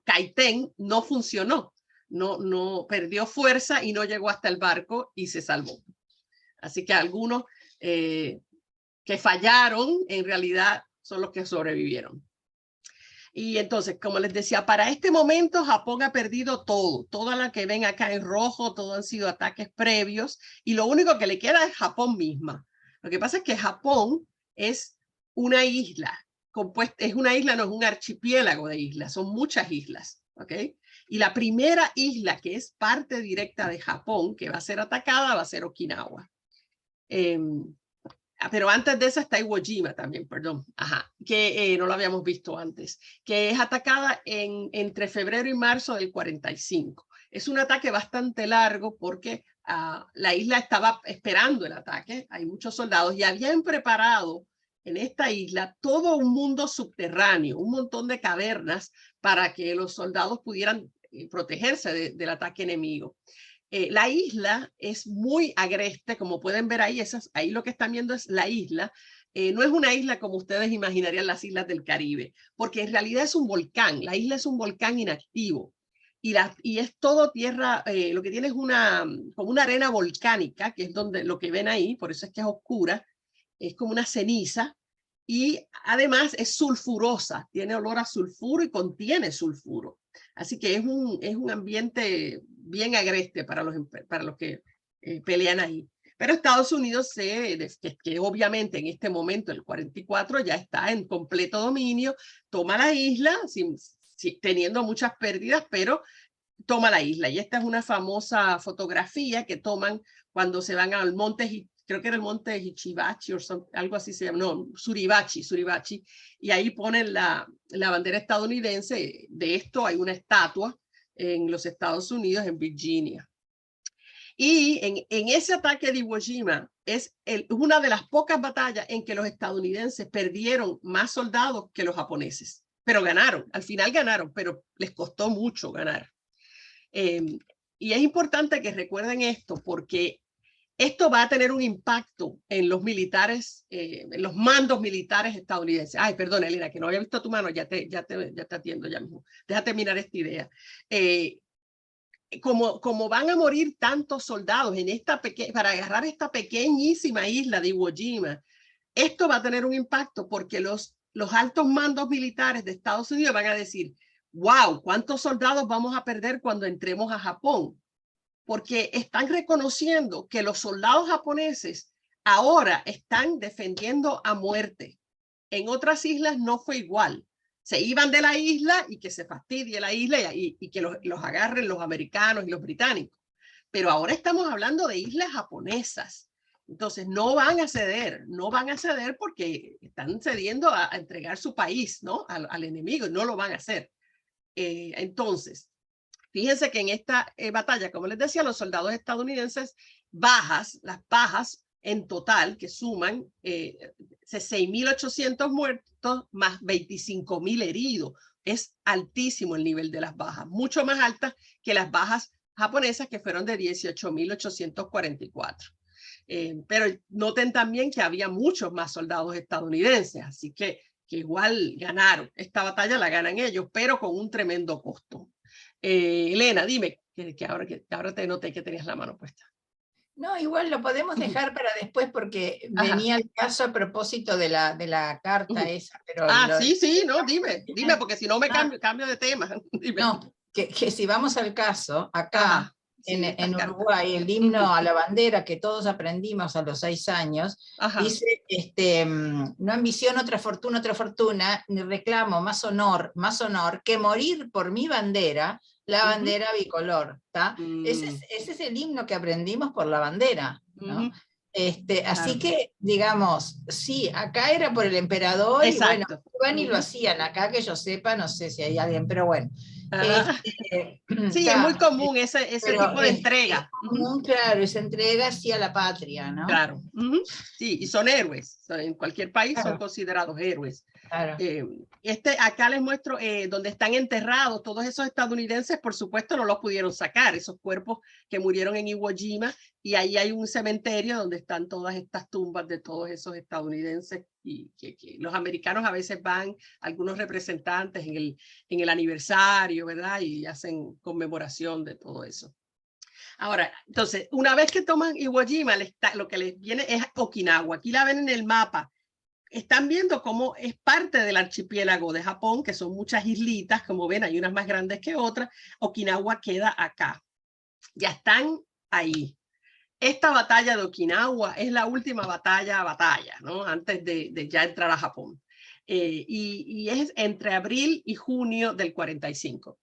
Kaiten no funcionó. No perdió fuerza y no llegó hasta el barco y se salvó. Así que algunos que fallaron, en realidad, son los que sobrevivieron. Y entonces, como les decía, para este momento Japón ha perdido todo. Todo lo que ven acá en rojo, todo han sido ataques previos. Y lo único que le queda es Japón misma. Lo que pasa es que Japón es una isla. Es una isla, no es un archipiélago de islas. Son muchas islas. ¿Okay? Y la primera isla que es parte directa de Japón, que va a ser atacada, va a ser Okinawa. pero antes de esa está Iwo Jima también, perdón, que no lo habíamos visto antes, que es atacada entre febrero y marzo del 45. Es un ataque bastante largo porque la isla estaba esperando el ataque, hay muchos soldados y habían preparado en esta isla todo un mundo subterráneo, un montón de cavernas para que los soldados pudieran protegerse del ataque enemigo. La isla es muy agreste, como pueden ver ahí, ahí lo que están viendo es la isla. No es una isla como ustedes imaginarían las islas del Caribe, porque en realidad es un volcán. La isla es un volcán inactivo y es todo tierra, lo que tiene es como una arena volcánica, que es lo que ven ahí, por eso es que es oscura, es como una ceniza y además es sulfurosa, tiene olor a sulfuro y contiene sulfuro. Así que es un ambiente bien agreste para los que pelean ahí. Pero Estados Unidos, que obviamente en este momento, el 44, ya está en completo dominio, toma la isla, teniendo muchas pérdidas, pero toma la isla. Y esta es una famosa fotografía que toman cuando se van al monte, creo que era el monte Hichibachi o algo así se llama, no, Suribachi, y ahí ponen la bandera estadounidense. De esto hay una estatua en los Estados Unidos, en Virginia. Y en ese ataque de Iwo Jima es una de las pocas batallas en que los estadounidenses perdieron más soldados que los japoneses, pero ganaron, al final ganaron, pero les costó mucho ganar. Y es importante que recuerden esto porque esto va a tener un impacto en los militares, en los mandos militares estadounidenses. Ay, perdón, Elena, que no había visto tu mano, ya te atiendo ya mismo. Deja terminar esta idea. Como van a morir tantos soldados para agarrar esta pequeñísima isla de Iwo Jima, esto va a tener un impacto porque los altos mandos militares de Estados Unidos van a decir, wow, ¿cuántos soldados vamos a perder cuando entremos a Japón? Porque están reconociendo que los soldados japoneses ahora están defendiendo a muerte. En otras islas no fue igual. Se iban de la isla y que se fastidie la isla y que los agarren los americanos y los británicos. Pero ahora estamos hablando de islas japonesas. Entonces no van a ceder porque están cediendo a entregar su país, ¿no? al enemigo, y no lo van a hacer. Entonces, fíjense que en esta batalla, como les decía, los soldados estadounidenses las bajas en total, que suman 6.800 muertos más 25.000 heridos. Es altísimo el nivel de las bajas, mucho más altas que las bajas japonesas, que fueron de 18.844. Pero noten también que había muchos más soldados estadounidenses, así que igual ganaron. Esta batalla la ganan ellos, pero con un tremendo costo. Elena, dime, que ahora te noté que tenías la mano puesta. No, igual lo podemos dejar para después porque venía el caso a propósito de la carta esa. Pero sí, no, dime, porque si no me cambio de tema. Dime. No, que si vamos al caso, acá en Uruguay, el himno a la bandera que todos aprendimos a los 6 años, dice, no ambiciono otra fortuna, ni reclamo más honor que morir por mi bandera, la bandera bicolor, ¿tá? Ese es el himno que aprendimos por la bandera, ¿no? Así que, digamos, sí, acá era por el emperador. Exacto. Y bueno, iban y lo hacían, acá que yo sepa, no sé si hay alguien, pero bueno. Sí, es muy común ese tipo de entrega. Claro, esa entrega sí a la patria, ¿no? Claro. Sí, y son héroes. En cualquier país son considerados héroes. Claro. Acá les muestro donde están enterrados todos esos estadounidenses. Por supuesto no los pudieron sacar, esos cuerpos que murieron en Iwo Jima, y ahí hay un cementerio donde están todas estas tumbas de todos esos estadounidenses, y que los americanos a veces van, algunos representantes en el aniversario, ¿verdad? Y hacen conmemoración de todo eso. Ahora, entonces, una vez que toman Iwo Jima, lo que les viene es Okinawa. Aquí la ven en el mapa. Están viendo cómo es parte del archipiélago de Japón, que son muchas islitas, como ven, hay unas más grandes que otras. Okinawa queda acá. Ya están ahí. Esta batalla de Okinawa es la última batalla, ¿no? Antes de ya entrar a Japón. Y es entre abril y junio del 45.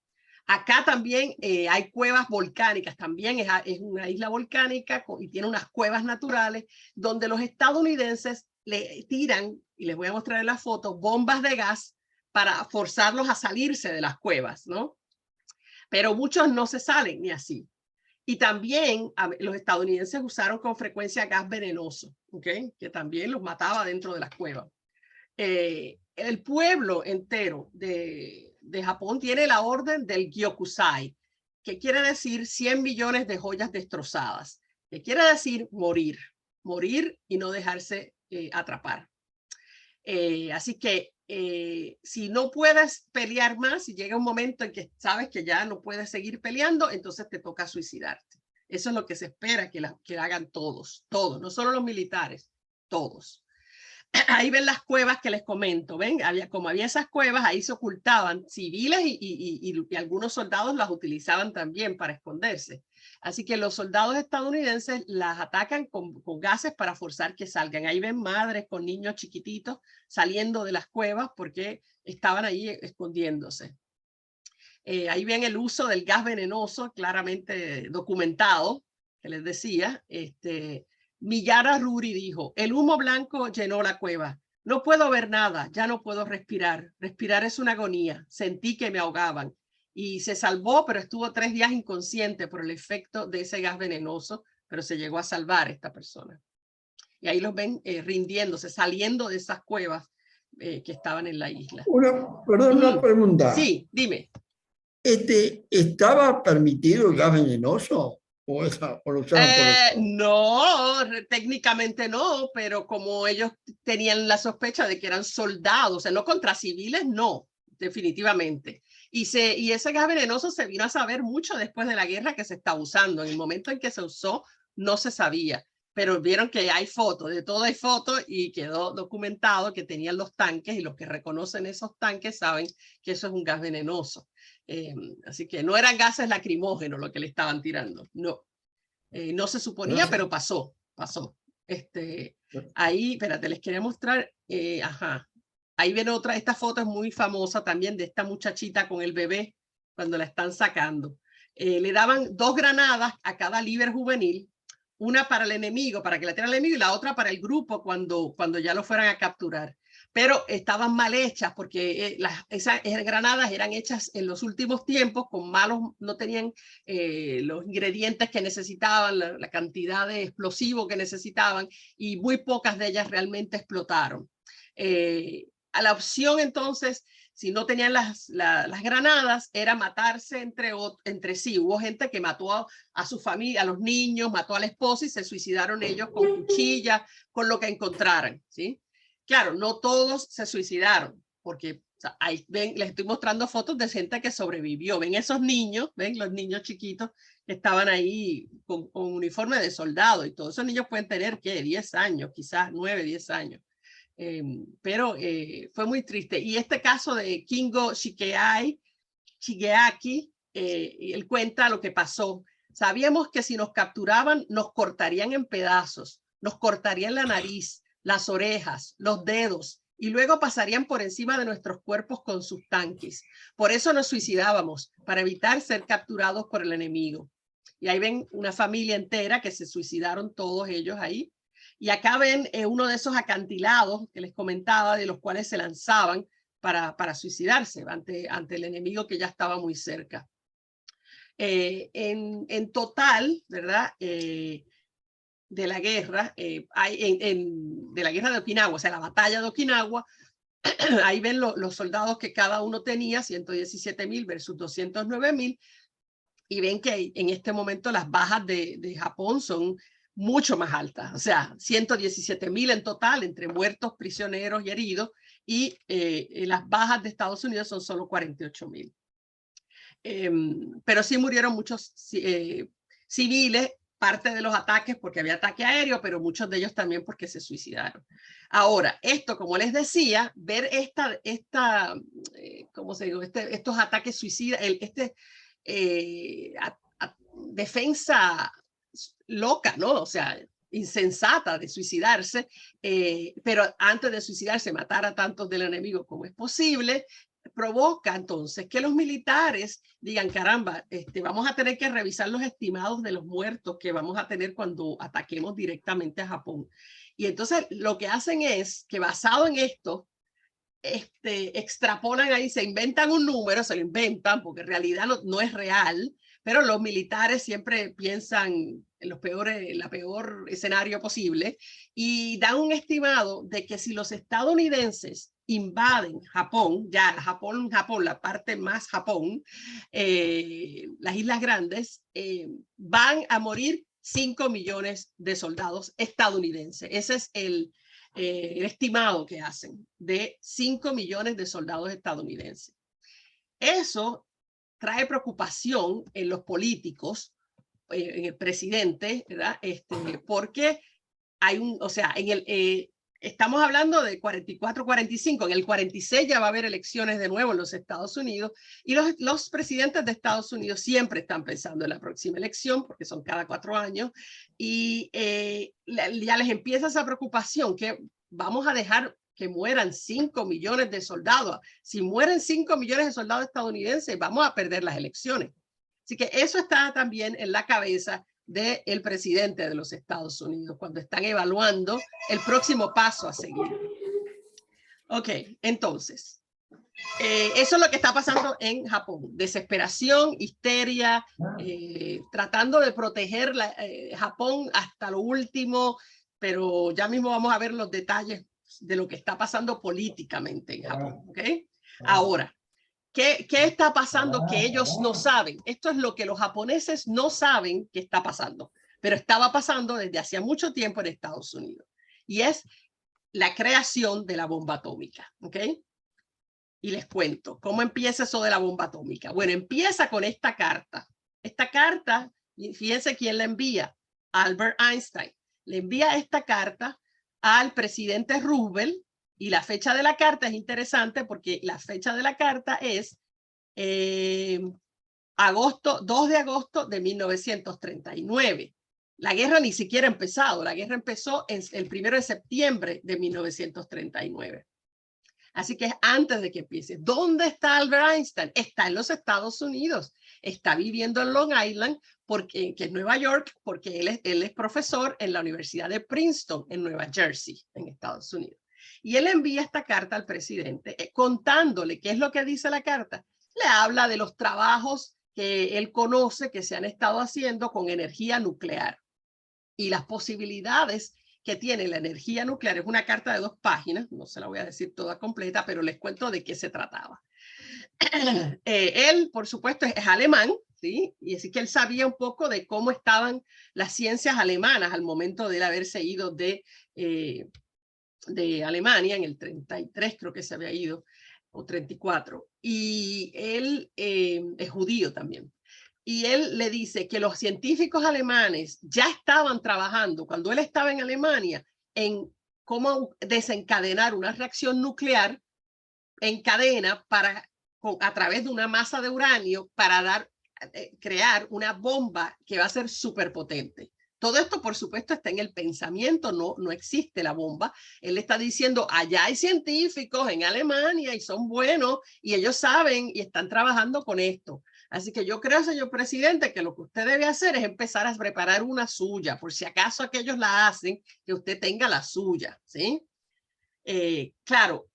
Acá también hay cuevas volcánicas, también es una isla volcánica y tiene unas cuevas naturales donde los estadounidenses le tiran, y les voy a mostrar en la foto, bombas de gas para forzarlos a salirse de las cuevas, ¿no? Pero muchos no se salen ni así. Y también los estadounidenses usaron con frecuencia gas venenoso, ¿okay? Que también los mataba dentro de las cuevas. El pueblo entero de Japón tiene la orden del Gyokusai, que quiere decir 100 millones de joyas destrozadas, que quiere decir morir, morir y no dejarse atrapar. Así que si no puedes pelear más, si llega un momento en que sabes que ya no puedes seguir peleando, entonces te toca suicidarte. Eso es lo que se espera que hagan todos, no solo los militares, todos. Ahí ven las cuevas que les comento, ven, como había esas cuevas, ahí se ocultaban civiles y algunos soldados las utilizaban también para esconderse. Así que los soldados estadounidenses las atacan con gases para forzar que salgan. Ahí ven madres con niños chiquititos saliendo de las cuevas porque estaban ahí escondiéndose. Ahí ven el uso del gas venenoso, claramente documentado, que les decía. Miyara Ruri dijo, el humo blanco llenó la cueva. No puedo ver nada, ya no puedo respirar. Respirar es una agonía. Sentí que me ahogaban. Y se salvó, pero estuvo 3 días inconsciente por el efecto de ese gas venenoso, pero se llegó a salvar esta persona. Y ahí los ven rindiéndose, saliendo de esas cuevas que estaban en la isla. Una pregunta. Sí, dime. ¿Estaba permitido el gas venenoso? ¿O lo usaron no, técnicamente no, pero como ellos tenían la sospecha de que eran soldados, o sea, no contra civiles, no, definitivamente. Y ese gas venenoso se vino a saber mucho después de la guerra que se está usando. En el momento en que se usó, no se sabía, pero vieron que hay fotos, de todo hay fotos y quedó documentado que tenían los tanques y los que reconocen esos tanques saben que eso es un gas venenoso. Así que no eran gases lacrimógenos lo que le estaban tirando, no. No se suponía, pero pasó. Ahí, espérate, les quería mostrar, ajá. Ahí ven otra, esta foto es muy famosa también de esta muchachita con el bebé cuando la están sacando. Le daban 2 granadas a cada líder juvenil, una para el enemigo, para que la tirara el enemigo, y la otra para el grupo cuando ya lo fueran a capturar. Pero estaban mal hechas porque esas granadas eran hechas en los últimos tiempos con malos, no tenían los ingredientes que necesitaban, la cantidad de explosivo que necesitaban, y muy pocas de ellas realmente explotaron. A la opción entonces, si no tenían las granadas, era matarse entre sí. Hubo gente que mató a su familia, a los niños, mató a la esposa y se suicidaron ellos con cuchillas, con lo que encontraran, ¿sí? Claro, no todos se suicidaron, porque ahí ven, les estoy mostrando fotos de gente que sobrevivió. Ven esos niños, ven los niños chiquitos que estaban ahí con uniforme de soldado, y todos esos niños pueden tener, ¿qué? 10 años, quizás 9, 10 años. Pero fue muy triste. Y este caso de Kingo Shigeaki, él cuenta lo que pasó. Sabíamos que si nos capturaban, nos cortarían en pedazos, nos cortarían la nariz, las orejas, los dedos, y luego pasarían por encima de nuestros cuerpos con sus tanques. Por eso nos suicidábamos, para evitar ser capturados por el enemigo. Y ahí ven una familia entera que se suicidaron todos ellos ahí. Y acá ven uno de esos acantilados que les comentaba, de los cuales se lanzaban para suicidarse ante el enemigo que ya estaba muy cerca. En total, ¿verdad? De la guerra, de la guerra de Okinawa, o sea, la batalla de Okinawa, ahí ven los soldados que cada uno tenía, 117,000 versus 209,000, y ven que en este momento las bajas de Japón son mucho más altas, o sea, 117,000 en total, entre muertos, prisioneros y heridos, y las bajas de Estados Unidos son solo 48,000. Pero sí murieron muchos civiles, parte de los ataques porque había ataque aéreo, pero muchos de ellos también porque se suicidaron. Ahora, esto, como les decía, ver ¿cómo se dice? Estos ataques suicidas, defensa loca, ¿no? O sea, insensata de suicidarse, pero antes de suicidarse matar a tantos del enemigo como es posible, provoca entonces que los militares digan, caramba, vamos a tener que revisar los estimados de los muertos que vamos a tener cuando ataquemos directamente a Japón. Y entonces lo que hacen es que basado en esto, extrapolan ahí, se inventan un número, se lo inventan porque en realidad no es real, pero los militares siempre piensan en la peor escenario posible y dan un estimado de que si los estadounidenses invaden Japón, ya Japón, la parte más Japón, las Islas Grandes, van a morir 5 millones de soldados estadounidenses. Ese es el estimado que hacen de 5 millones de soldados estadounidenses. Eso trae preocupación en los políticos, en el presidente, ¿verdad? Porque hay estamos hablando de 44-45, en el 46 ya va a haber elecciones de nuevo en los Estados Unidos y los presidentes de Estados Unidos siempre están pensando en la próxima elección porque son cada 4 años y ya les empieza esa preocupación que vamos a dejar que mueran 5 millones de soldados. Si mueren 5 millones de soldados estadounidenses, vamos a perder las elecciones. Así que eso está también en la cabeza del presidente de los Estados Unidos cuando están evaluando el próximo paso a seguir. Ok, entonces, eso es lo que está pasando en Japón. Desesperación, histeria, tratando de proteger Japón hasta lo último, pero ya mismo vamos a ver los detalles de lo que está pasando políticamente en Japón. ¿Okay? Ahora, ¿qué está pasando que ellos no saben? Esto es lo que los japoneses no saben que está pasando, pero estaba pasando desde hacía mucho tiempo en Estados Unidos. Y es la creación de la bomba atómica. ¿Ok? Y les cuento, ¿cómo empieza eso de la bomba atómica? Bueno, empieza con esta carta. Esta carta, fíjense quién la envía, Albert Einstein. Le envía esta carta al presidente Roosevelt y la fecha de la carta es interesante porque la fecha de la carta es 2 de agosto de 1939. La guerra ni siquiera ha empezado, la guerra empezó el 1 de septiembre de 1939. Así que es antes de que empiece. ¿Dónde está Albert Einstein? Está en los Estados Unidos. Está viviendo en Long Island, que es Nueva York, porque él es profesor en la Universidad de Princeton, en Nueva Jersey, en Estados Unidos. Y él envía esta carta al presidente contándole qué es lo que dice la carta. Le habla de los trabajos que él conoce que se han estado haciendo con energía nuclear y las posibilidades que tiene la energía nuclear. Es una carta de 2 páginas, no se la voy a decir toda completa, pero les cuento de qué se trataba. Él, por supuesto, es alemán, ¿sí? Y así que él sabía un poco de cómo estaban las ciencias alemanas al momento de él haberse ido de Alemania, en el 33 creo que se había ido, o 34. Y él es judío también. Y él le dice que los científicos alemanes ya estaban trabajando, cuando él estaba en Alemania, en cómo desencadenar una reacción nuclear en cadena a través de una masa de uranio para crear una bomba que va a ser súper potente. Todo esto, por supuesto, está en el pensamiento, no existe la bomba. Él está diciendo, allá hay científicos en Alemania y son buenos y ellos saben y están trabajando con esto. Así que yo creo, señor presidente, que lo que usted debe hacer es empezar a preparar una suya, por si acaso aquellos la hacen, que usted tenga la suya, ¿sí? Claro,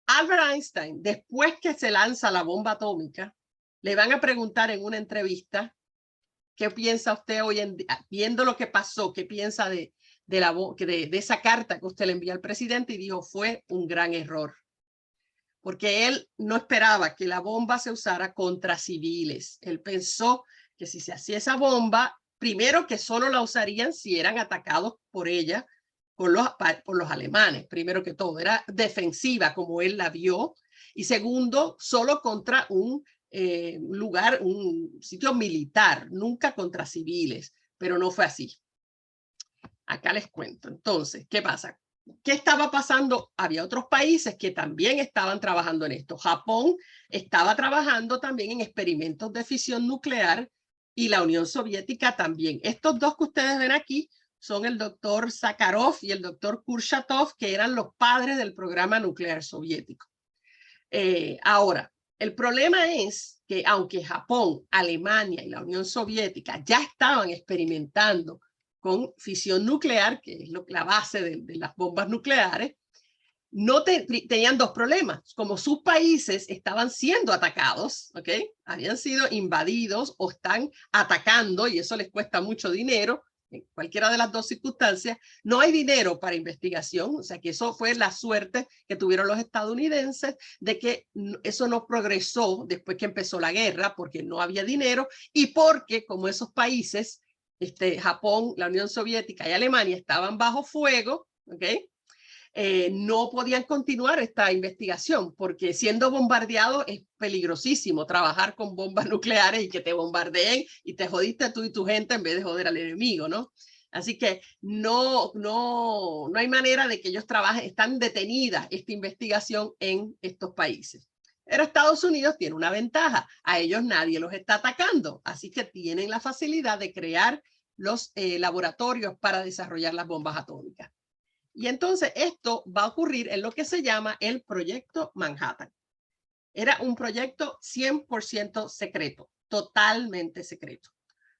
Albert Einstein, después que se lanza la bomba atómica, le van a preguntar en una entrevista, ¿qué piensa usted hoy en día? Viendo lo que pasó, ¿qué piensa de esa carta que usted le envía al presidente? Y dijo, fue un gran error. Porque él no esperaba que la bomba se usara contra civiles. Él pensó que si se hacía esa bomba, primero que solo la usarían si eran atacados por ella, por los alemanes, primero que todo. Era defensiva como él la vio. Y segundo, solo contra un sitio militar, nunca contra civiles. Pero no fue así. Acá les cuento. Entonces, ¿qué pasa? ¿Qué estaba pasando? Había otros países que también estaban trabajando en esto. Japón estaba trabajando también en experimentos de fisión nuclear y la Unión Soviética también. Estos dos que ustedes ven aquí son el doctor Sakharov y el doctor Kurchatov, que eran los padres del programa nuclear soviético. Ahora, El problema es que aunque Japón, Alemania y la Unión Soviética ya estaban experimentando con fisión nuclear, que es la base de las bombas nucleares, tenían dos problemas. Como sus países estaban siendo atacados, ¿ok? Habían sido invadidos o están atacando, y eso les cuesta mucho dinero, en cualquiera de las dos circunstancias, no hay dinero para investigación, o sea que eso fue la suerte que tuvieron los estadounidenses de que eso no progresó después que empezó la guerra, porque no había dinero y porque como esos países, Japón, la Unión Soviética y Alemania estaban bajo fuego, ¿ok? No podían continuar esta investigación porque siendo bombardeado es peligrosísimo trabajar con bombas nucleares y que te bombardeen y te jodiste tú y tu gente en vez de joder al enemigo, ¿no? Así que no hay manera de que ellos trabajen, están detenidas esta investigación en estos países. Pero Estados Unidos tiene una ventaja, a ellos nadie los está atacando, así que tienen la facilidad de crear los laboratorios para desarrollar las bombas atómicas. Y entonces esto va a ocurrir en lo que se llama el Proyecto Manhattan. Era un proyecto 100% secreto, totalmente secreto.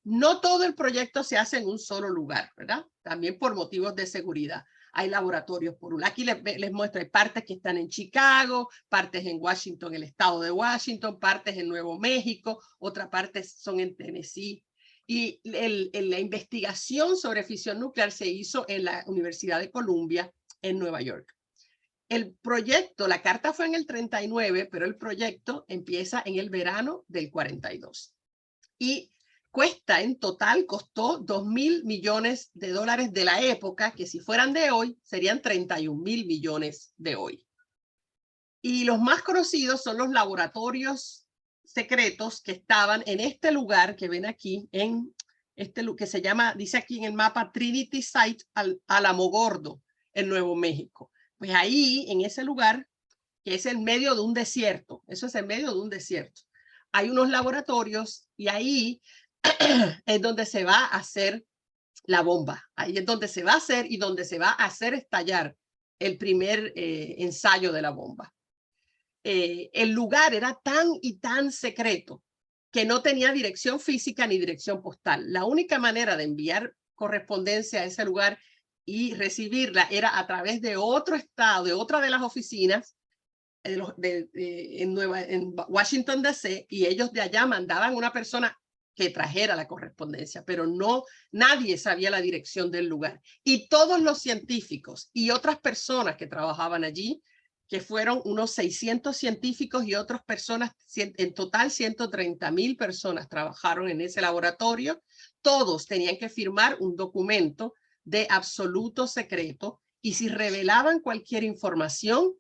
No todo el proyecto se hace en un solo lugar, ¿verdad? También por motivos de seguridad. Hay laboratorios por un... Aquí les muestro, hay partes que están en Chicago, partes en Washington, el estado de Washington, partes en Nuevo México, otras partes son en Tennessee. Y la investigación sobre fisión nuclear se hizo en la Universidad de Columbia en Nueva York. El proyecto, la carta fue en el 39, pero el proyecto empieza en el verano del 42. Y en total costó $2.000 millones de la época, que si fueran de hoy, serían 31.000 millones de hoy. Y los más conocidos son los laboratorios secretos que estaban en este lugar que ven aquí, en que se llama, dice aquí en el mapa, Trinity Site Alamogordo, en Nuevo México. Pues ahí, en ese lugar, que es en medio de un desierto, eso es en medio de un desierto, hay unos laboratorios y ahí es donde se va a hacer la bomba. Ahí es donde se va a hacer y donde se va a hacer estallar el primer ensayo de la bomba. El lugar era tan y tan secreto que no tenía dirección física ni dirección postal. La única manera de enviar correspondencia a ese lugar y recibirla era a través de otro estado, de otra de las oficinas en Washington D.C. y ellos de allá mandaban una persona que trajera la correspondencia, pero nadie sabía la dirección del lugar. Y todos los científicos y otras personas que trabajaban allí, que fueron unos 600 científicos y otras personas, en total 130.000 personas trabajaron en ese laboratorio, todos tenían que firmar un documento de absoluto secreto y si revelaban cualquier información,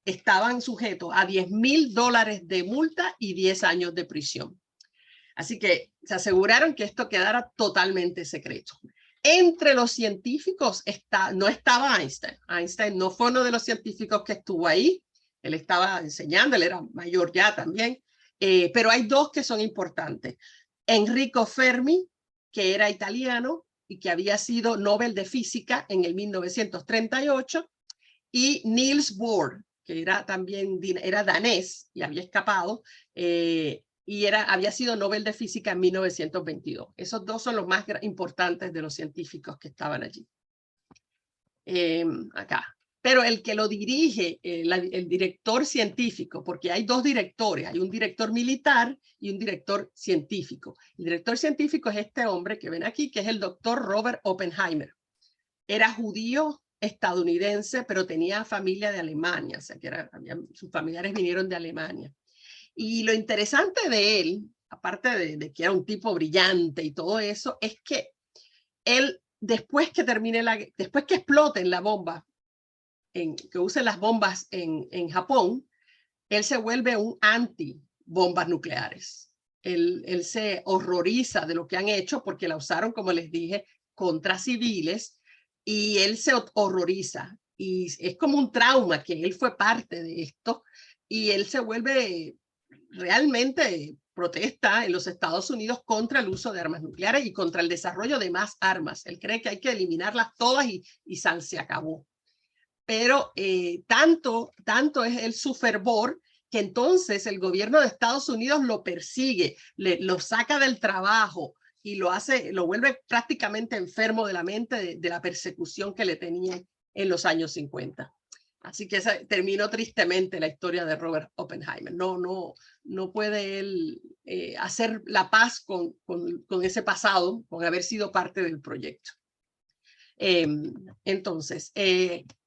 estaban sujetos a $10.000 de multa y 10 años de prisión. Así que se aseguraron que esto quedara totalmente secreto. Entre los científicos no estaba Einstein. Einstein no fue uno de los científicos que estuvo ahí. Él estaba enseñando, él era mayor ya también. Pero hay dos que son importantes. Enrico Fermi, que era italiano y que había sido Nobel de Física en el 1938, y Niels Bohr, que era danés y había escapado, y había sido Nobel de Física en 1922. Esos dos son los más importantes de los científicos que estaban allí. Acá. Pero el que lo dirige, el director científico, porque hay dos directores, hay un director militar y un director científico. El director científico es este hombre que ven aquí, que es el doctor Robert Oppenheimer. Era judío estadounidense, pero tenía familia de Alemania, o sea que sus familiares vinieron de Alemania. Y lo interesante de él, aparte de que era un tipo brillante y todo eso, es que él, después que exploten la bomba, que usen las bombas en Japón, él se vuelve un anti-bombas nucleares. Él se horroriza de lo que han hecho porque la usaron, como les dije, contra civiles, y él se horroriza. Y es como un trauma que él fue parte de esto, y él se vuelve... realmente protesta en los Estados Unidos contra el uso de armas nucleares y contra el desarrollo de más armas. Él cree que hay que eliminarlas todas y se acabó. Pero tanto es su fervor que entonces el gobierno de Estados Unidos lo persigue, lo saca del trabajo y lo vuelve prácticamente enfermo de la mente de la persecución que le tenían en los años 50. Así que terminó tristemente la historia de Robert Oppenheimer. No puede él hacer la paz con ese pasado, con haber sido parte del proyecto. Entonces,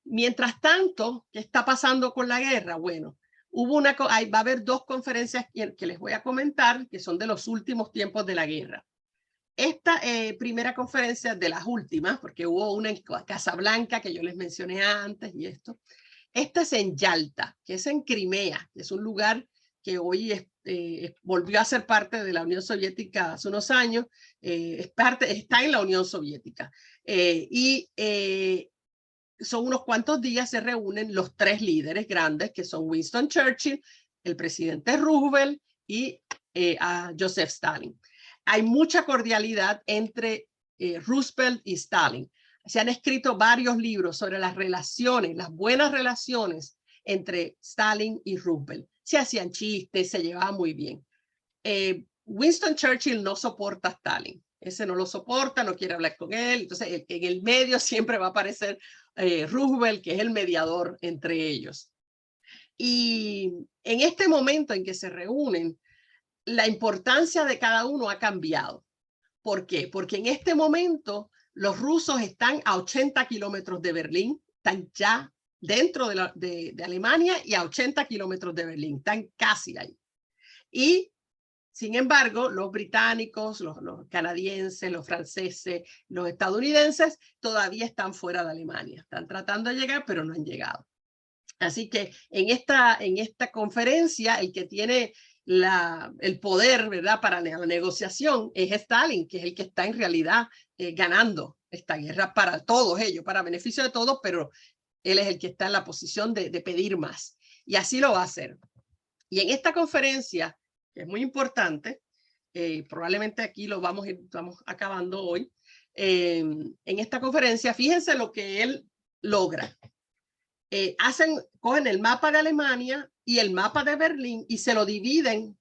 mientras tanto, ¿qué está pasando con la guerra? Bueno, va a haber dos conferencias que les voy a comentar, que son de los últimos tiempos de la guerra. Esta primera conferencia de las últimas, porque hubo una en Casablanca que yo les mencioné antes y esto. Esta es en Yalta, que es en Crimea, que es un lugar que hoy volvió a ser parte de la Unión Soviética hace unos años, está en la Unión Soviética. Son unos cuantos días, se reúnen los tres líderes grandes, que son Winston Churchill, el presidente Roosevelt y Joseph Stalin. Hay mucha cordialidad entre Roosevelt y Stalin. Se han escrito varios libros sobre las relaciones, las buenas relaciones entre Stalin y Roosevelt. Se hacían chistes, se llevaban muy bien. Winston Churchill no soporta a Stalin. Ese no lo soporta, no quiere hablar con él. Entonces, en el medio siempre va a aparecer Roosevelt, que es el mediador entre ellos. Y en este momento en que se reúnen, la importancia de cada uno ha cambiado. ¿Por qué? Porque en este momento los rusos están a 80 kilómetros de Berlín, están ya dentro de Alemania y a 80 kilómetros de Berlín, están casi ahí. Y sin embargo, los británicos, los canadienses, los franceses, los estadounidenses todavía están fuera de Alemania. Están tratando de llegar, pero no han llegado. Así que en esta conferencia, el que tiene el poder, ¿verdad?, para la negociación es Stalin, que es el que está en realidad ganando esta guerra para todos ellos, para beneficio de todos, pero él es el que está en la posición de pedir más. Y así lo va a hacer. Y en esta conferencia, que es muy importante, probablemente aquí lo vamos acabando hoy, en esta conferencia, fíjense lo que él logra. Cogen el mapa de Alemania y el mapa de Berlín y se lo dividen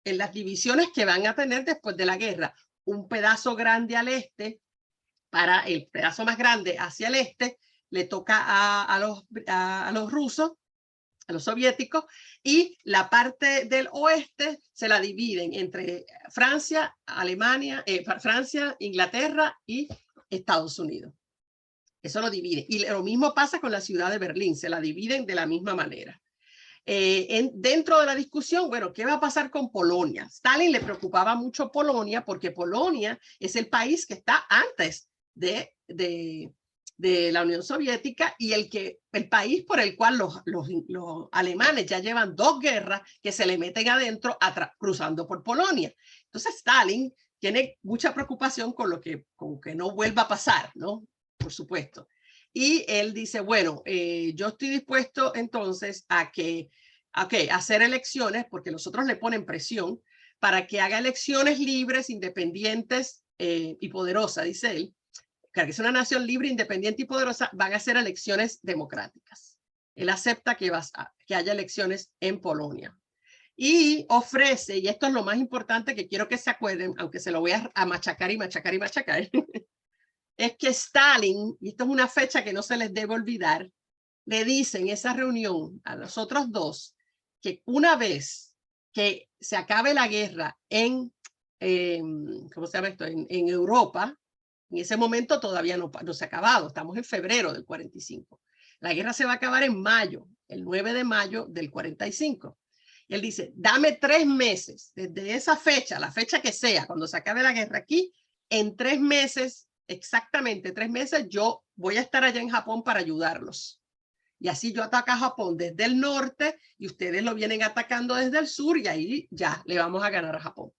en las divisiones que van a tener después de la guerra. Un pedazo grande al este, para el pedazo más grande hacia el este, le toca a los rusos, a los soviéticos, y la parte del oeste se la dividen entre Francia, Francia, Inglaterra y Estados Unidos. Eso lo divide. Y lo mismo pasa con la ciudad de Berlín, se la dividen de la misma manera. Dentro de la discusión, bueno, ¿qué va a pasar con Polonia? Stalin le preocupaba mucho Polonia porque Polonia es el país que está antes de la Unión Soviética y el país por el cual los alemanes ya llevan 2 guerras que se le meten adentro cruzando por Polonia. Entonces Stalin tiene mucha preocupación con que no vuelva a pasar, ¿no? Por supuesto. Y él dice, bueno, yo estoy dispuesto entonces a hacer elecciones, porque los otros le ponen presión, para que haga elecciones libres, independientes y poderosas, dice él. Que es una nación libre, independiente y poderosa, van a ser elecciones democráticas. Él acepta que haya elecciones en Polonia. Y ofrece, y esto es lo más importante que quiero que se acuerden, aunque se lo voy a machacar y machacar y machacar, es que Stalin, y esto es una fecha que no se les debe olvidar, le dice en esa reunión a los otros dos que una vez que se acabe la guerra ¿cómo se llama esto? En Europa, en ese momento todavía no se ha acabado, estamos en febrero del 45. La guerra se va a acabar en mayo, el 9 de mayo del 45. Y él dice, dame 3 meses, desde esa fecha, la fecha que sea, cuando se acabe la guerra aquí, en 3 meses, exactamente 3 meses, yo voy a estar allá en Japón para ayudarlos. Y así yo ataco a Japón desde el norte y ustedes lo vienen atacando desde el sur y ahí ya le vamos a ganar a Japón.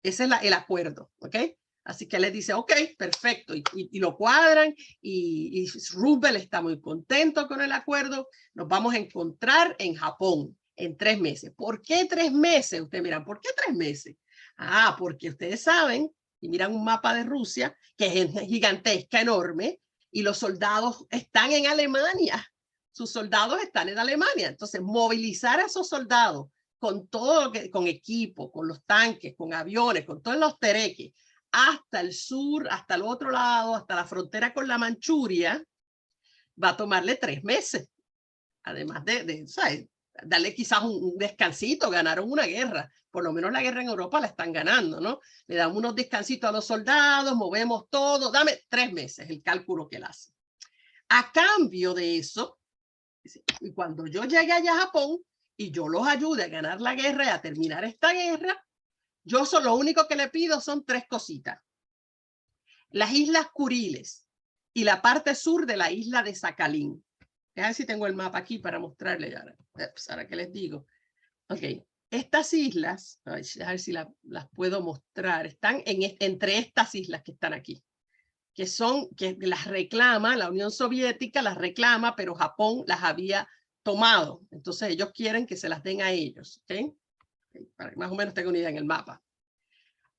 Ese es el acuerdo, ¿ok? Así que les dice, ok, perfecto, y lo cuadran, y Roosevelt está muy contento con el acuerdo, nos vamos a encontrar en Japón en 3 meses. ¿Por qué 3 meses? Ustedes miran, ¿por qué 3 meses? Ah, porque ustedes saben, y miran un mapa de Rusia, que es gigantesca, enorme, y los soldados están en Alemania. sus soldados están en Alemania. Entonces, movilizar a esos soldados con todo, con equipo, con los tanques, con aviones, con todos los tereques, hasta el sur, hasta el otro lado, hasta la frontera con la Manchuria, va a tomarle 3 meses. Además ¿sabes? Darle quizás un descansito, ganaron una guerra. Por lo menos la guerra en Europa la están ganando, ¿no? Le damos unos descansitos a los soldados, movemos todo, dame 3 meses, el cálculo que él hace. A cambio de eso, y cuando yo llegue allá a Japón y yo los ayude a ganar la guerra y a terminar esta guerra, yo lo único que le pido son 3 cositas. Las Islas Kuriles y la parte sur de la isla de Sakhalín. A ver si tengo el mapa aquí para mostrarle ahora que les digo. Ok, estas islas, a ver si las puedo mostrar, están entre estas islas que están aquí, que las reclama, la Unión Soviética las reclama, pero Japón las había tomado. Entonces ellos quieren que se las den a ellos. ¿Okay? Para que más o menos tengan una idea en el mapa.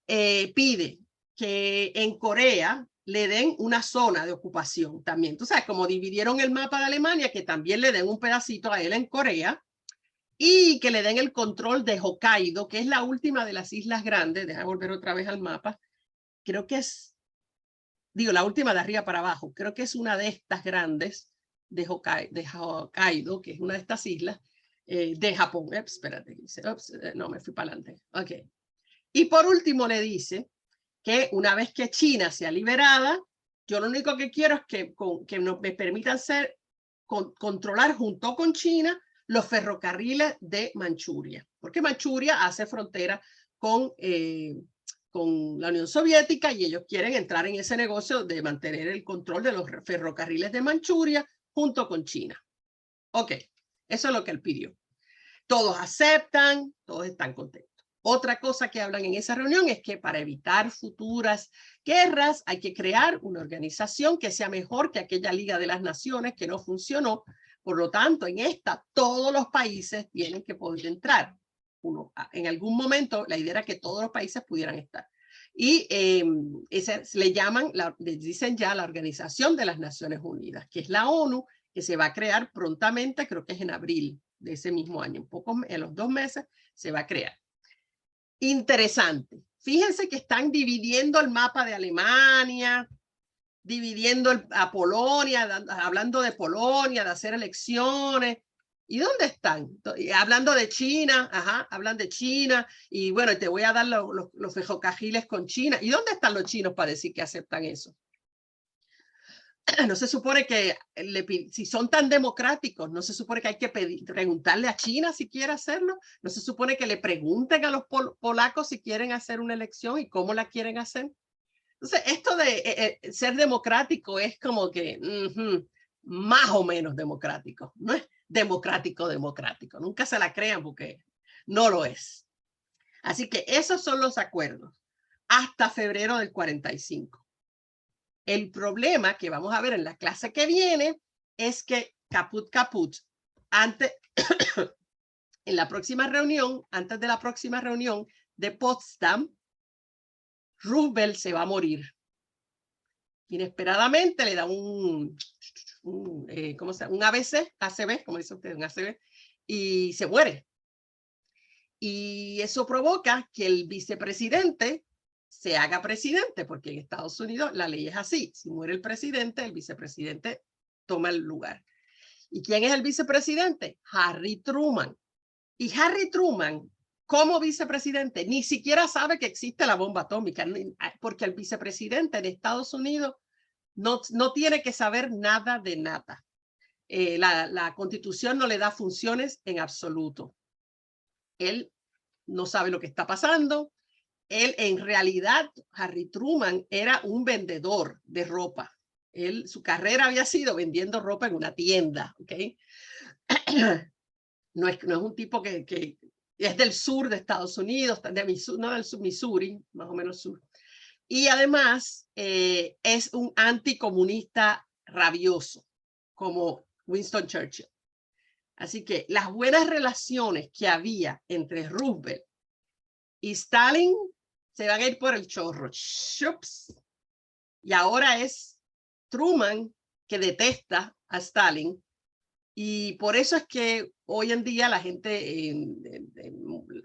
Pide que en Corea le den una zona de ocupación también. Entonces, como dividieron el mapa de Alemania, que también le den un pedacito a él en Corea y que le den el control de Hokkaido, que es la última de las islas grandes. Deja volver otra vez al mapa. Creo que es, la última de arriba para abajo. Creo que es una de estas grandes de Hokkaido, que es una de estas islas de Japón. Espérate, no, me fui para adelante. Ok. Y por último le dice que una vez que China sea liberada, yo lo único que quiero es que me permitan controlar junto con China los ferrocarriles de Manchuria, porque Manchuria hace frontera con la Unión Soviética y ellos quieren entrar en ese negocio de mantener el control de los ferrocarriles de Manchuria junto con China. Ok, eso es lo que él pidió. Todos aceptan, todos están contentos. Otra cosa que hablan en esa reunión es que para evitar futuras guerras hay que crear una organización que sea mejor que aquella Liga de las Naciones que no funcionó. Por lo tanto, en esta todos los países tienen que poder entrar. En algún momento la idea era que todos los países pudieran estar. Y les dicen ya la Organización de las Naciones Unidas, que es la ONU, que se va a crear prontamente, creo que es en abril de ese mismo año. En los 2 meses se va a crear. Interesante. Fíjense que están dividiendo el mapa de Alemania, dividiendo a Polonia, hablando de Polonia, de hacer elecciones. ¿Y dónde están? Hablando de China, hablan de China, y bueno, te voy a dar los ferrocarriles con China. ¿Y dónde están los chinos para decir que aceptan eso? No se supone que, si son tan democráticos, no se supone que hay que preguntarle a China si quiere hacerlo. No se supone que le pregunten a los polacos si quieren hacer una elección y cómo la quieren hacer. Entonces, esto de ser democrático es como que más o menos democrático. No es democrático. Nunca se la crean porque no lo es. Así que esos son los acuerdos hasta febrero del 45. El problema que vamos a ver en la clase que viene es que caput, antes de la próxima reunión de Potsdam, Roosevelt se va a morir. Inesperadamente le da un ACV, como dice usted, un ACV, y se muere. Y eso provoca que el vicepresidente se haga presidente, porque en Estados Unidos la ley es así. Si muere el presidente, el vicepresidente toma el lugar. ¿Y quién es el vicepresidente? Harry Truman. Y Harry Truman, como vicepresidente, ni siquiera sabe que existe la bomba atómica, porque el vicepresidente de Estados Unidos no tiene que saber nada de nada. La Constitución no le da funciones en absoluto. Él no sabe lo que está pasando. Él, en realidad, Harry Truman era un vendedor de ropa. Su carrera había sido vendiendo ropa en una tienda, ¿ok? No es un tipo que es del sur de Estados Unidos, no del sur, Missouri, más o menos sur. Y además es un anticomunista rabioso, como Winston Churchill. Así que las buenas relaciones que había entre Roosevelt y Stalin se van a ir por el chorro. ¡Shups! Y ahora es Truman, que detesta a Stalin, Y por eso es que hoy en día la gente,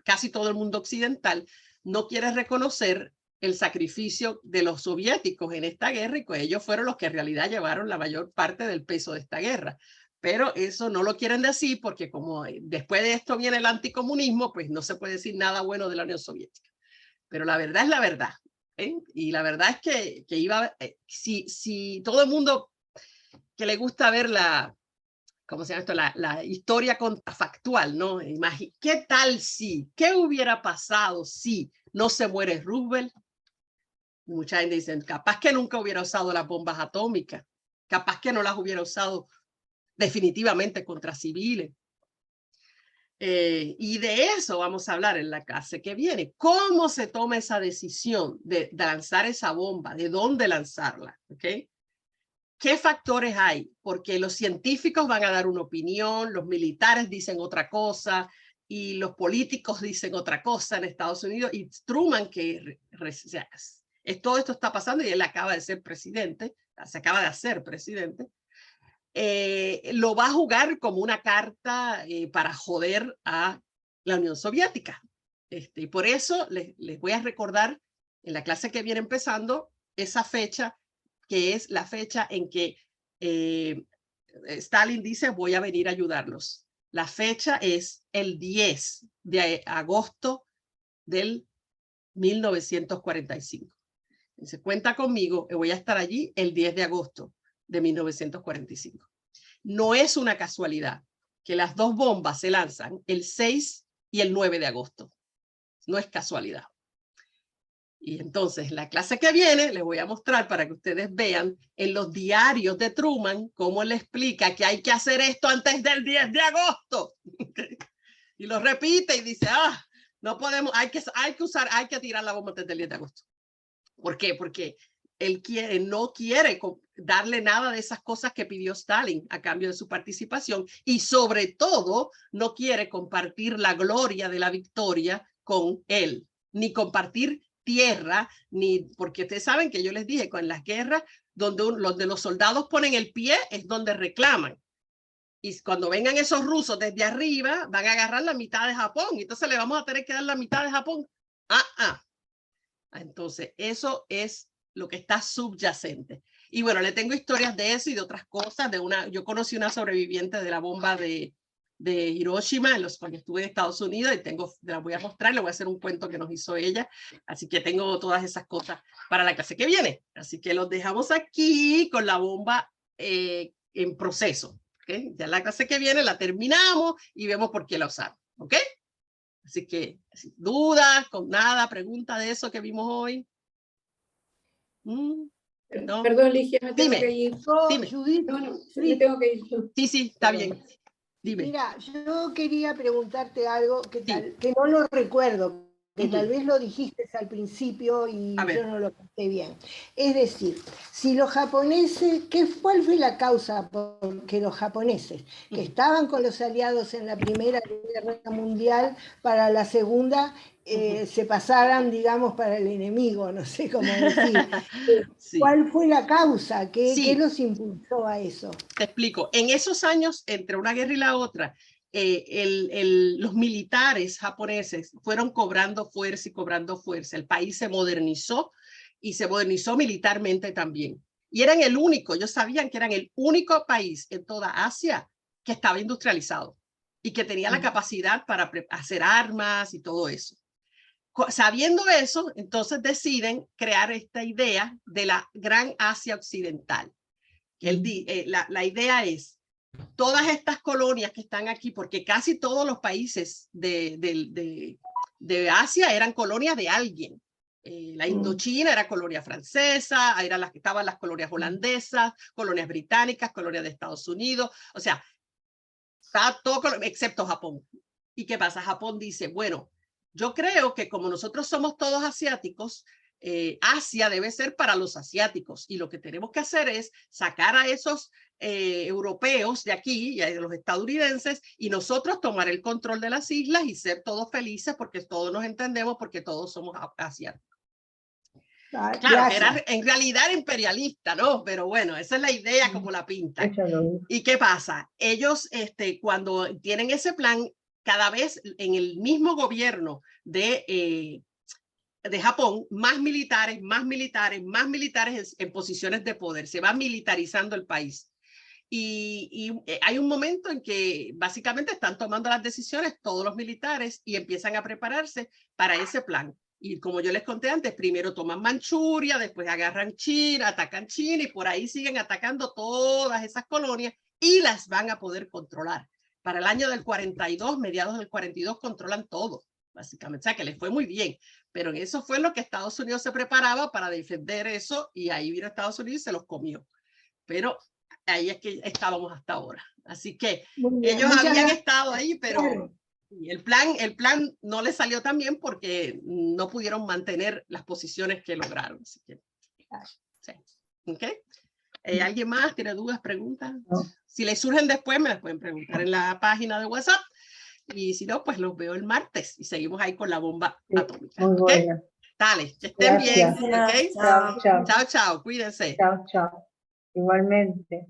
casi todo el mundo occidental, no quiere reconocer el sacrificio de los soviéticos en esta guerra, y pues ellos fueron los que en realidad llevaron la mayor parte del peso de esta guerra. Pero eso no lo quieren decir porque como después de esto viene el anticomunismo, pues no se puede decir nada bueno de la Unión Soviética. Pero la verdad es la verdad. Y la verdad es que iba, si todo el mundo que le gusta ver ¿cómo se llama esto? La historia contrafactual, ¿no? ¿Qué tal si? ¿Qué hubiera pasado si no se muere Roosevelt? Mucha gente dice, capaz que nunca hubiera usado las bombas atómicas, capaz que no las hubiera usado definitivamente contra civiles. Y de eso vamos a hablar en la clase que viene. ¿Cómo se toma esa decisión de lanzar esa bomba? ¿De dónde lanzarla? ¿Okay? ¿Qué factores hay? Porque los científicos van a dar una opinión, los militares dicen otra cosa y los políticos dicen otra cosa en Estados Unidos. Y Truman, que todo esto está pasando y él acaba de ser presidente, se acaba de hacer presidente, lo va a jugar como una carta para joder a la Unión Soviética. Y por eso les voy a recordar en la clase que viene empezando esa fecha, que es la fecha en que Stalin dice voy a venir a ayudarlos. La fecha es el 10 de agosto del 1945. Se cuenta conmigo, voy a estar allí el 10 de agosto de 1945. No es una casualidad que las dos bombas se lanzan el 6 y el 9 de agosto. No es casualidad. Y entonces, la clase que viene, les voy a mostrar para que ustedes vean en los diarios de Truman cómo le explica que hay que hacer esto antes del 10 de agosto. Y lo repite y dice, no podemos, hay que tirar la bomba antes del 10 de agosto. ¿Por qué? Porque él no quiere darle nada de esas cosas que pidió Stalin a cambio de su participación, y sobre todo no quiere compartir la gloria de la victoria con él, ni compartir tierra, ni porque ustedes saben que yo les dije con las guerras donde los soldados ponen el pie es donde reclaman, y cuando vengan esos rusos desde arriba van a agarrar la mitad de Japón y entonces le vamos a tener que dar la mitad de Japón. Entonces eso es lo que está subyacente. Y bueno, le tengo historias de eso y de otras cosas. Yo conocí una sobreviviente de la bomba de Hiroshima cuando estuve en Estados Unidos, y la voy a mostrar, le voy a hacer un cuento que nos hizo ella. Así que tengo todas esas cosas para la clase que viene. Así que los dejamos aquí con la bomba en proceso. ¿Okay? Ya la clase que viene la terminamos y vemos por qué la usamos. ¿Ok? Así que, dudas, con nada, pregunta de eso que vimos hoy. ¿No? Perdón, Ligia, me tengo que ir. Dime. Judith, me tengo que ir. Sí, está bien. Dime. Mira, yo quería preguntarte algo que no lo recuerdo, que tal vez lo dijiste al principio y yo no lo capté bien. Es decir, si los japoneses, ¿cuál fue la causa por que los japoneses, que estaban con los aliados en la Primera Guerra Mundial, para la Segunda se pasaran, digamos, para el enemigo? No sé cómo decir. ¿Cuál fue la causa? ¿Qué los impulsó a eso? Te explico. En esos años, entre una guerra y la otra, los militares japoneses fueron cobrando fuerza y cobrando fuerza. El país se modernizó y se modernizó militarmente también. Y eran ellos sabían que eran el único país en toda Asia que estaba industrializado y que tenía la capacidad para hacer armas y todo eso. Sabiendo eso, entonces deciden crear esta idea de la Gran Asia Occidental. La idea es todas estas colonias que están aquí, porque casi todos los países de Asia eran colonias de alguien. La Indochina era colonia francesa, estaban las colonias holandesas, colonias británicas, colonias de Estados Unidos, o sea, está todo, excepto Japón. ¿Y qué pasa? Japón dice, bueno, yo creo que como nosotros somos todos asiáticos, Asia debe ser para los asiáticos, y lo que tenemos que hacer es sacar a esos europeos de aquí y a los estadounidenses, y nosotros tomar el control de las islas y ser todos felices porque todos nos entendemos, porque todos somos asiáticos. Claro, que era, en realidad era imperialista, ¿no? Pero bueno, esa es la idea como la pinta. ¿Y qué pasa? Ellos, cuando tienen ese plan, cada vez en el mismo gobierno de Japón, más militares en posiciones de poder. Se va militarizando el país. Y hay un momento en que básicamente están tomando las decisiones todos los militares y empiezan a prepararse para ese plan. Y como yo les conté antes, primero toman Manchuria, después agarran China, atacan China y por ahí siguen atacando todas esas colonias y las van a poder controlar. Para el año del 42, mediados del 42, controlan todo, básicamente. O sea, que les fue muy bien. Pero en eso fue lo que Estados Unidos se preparaba para defender eso y ahí vino Estados Unidos y se los comió. Pero ahí es que estábamos hasta ahora. Así que ellos habían estado ahí, pero el plan no les salió tan bien porque no pudieron mantener las posiciones que lograron. Así que, sí. ¿Okay? ¿Alguien más tiene dudas, preguntas? No. Si les surgen después, me las pueden preguntar en la página de WhatsApp. Y si no, pues los veo el martes y seguimos ahí con la bomba atómica. Muy ¿Okay? buena. Dale, que estén bien. ¿Okay? Chao, chao. Chao, chao. Cuídense. Chao, chao. Igualmente.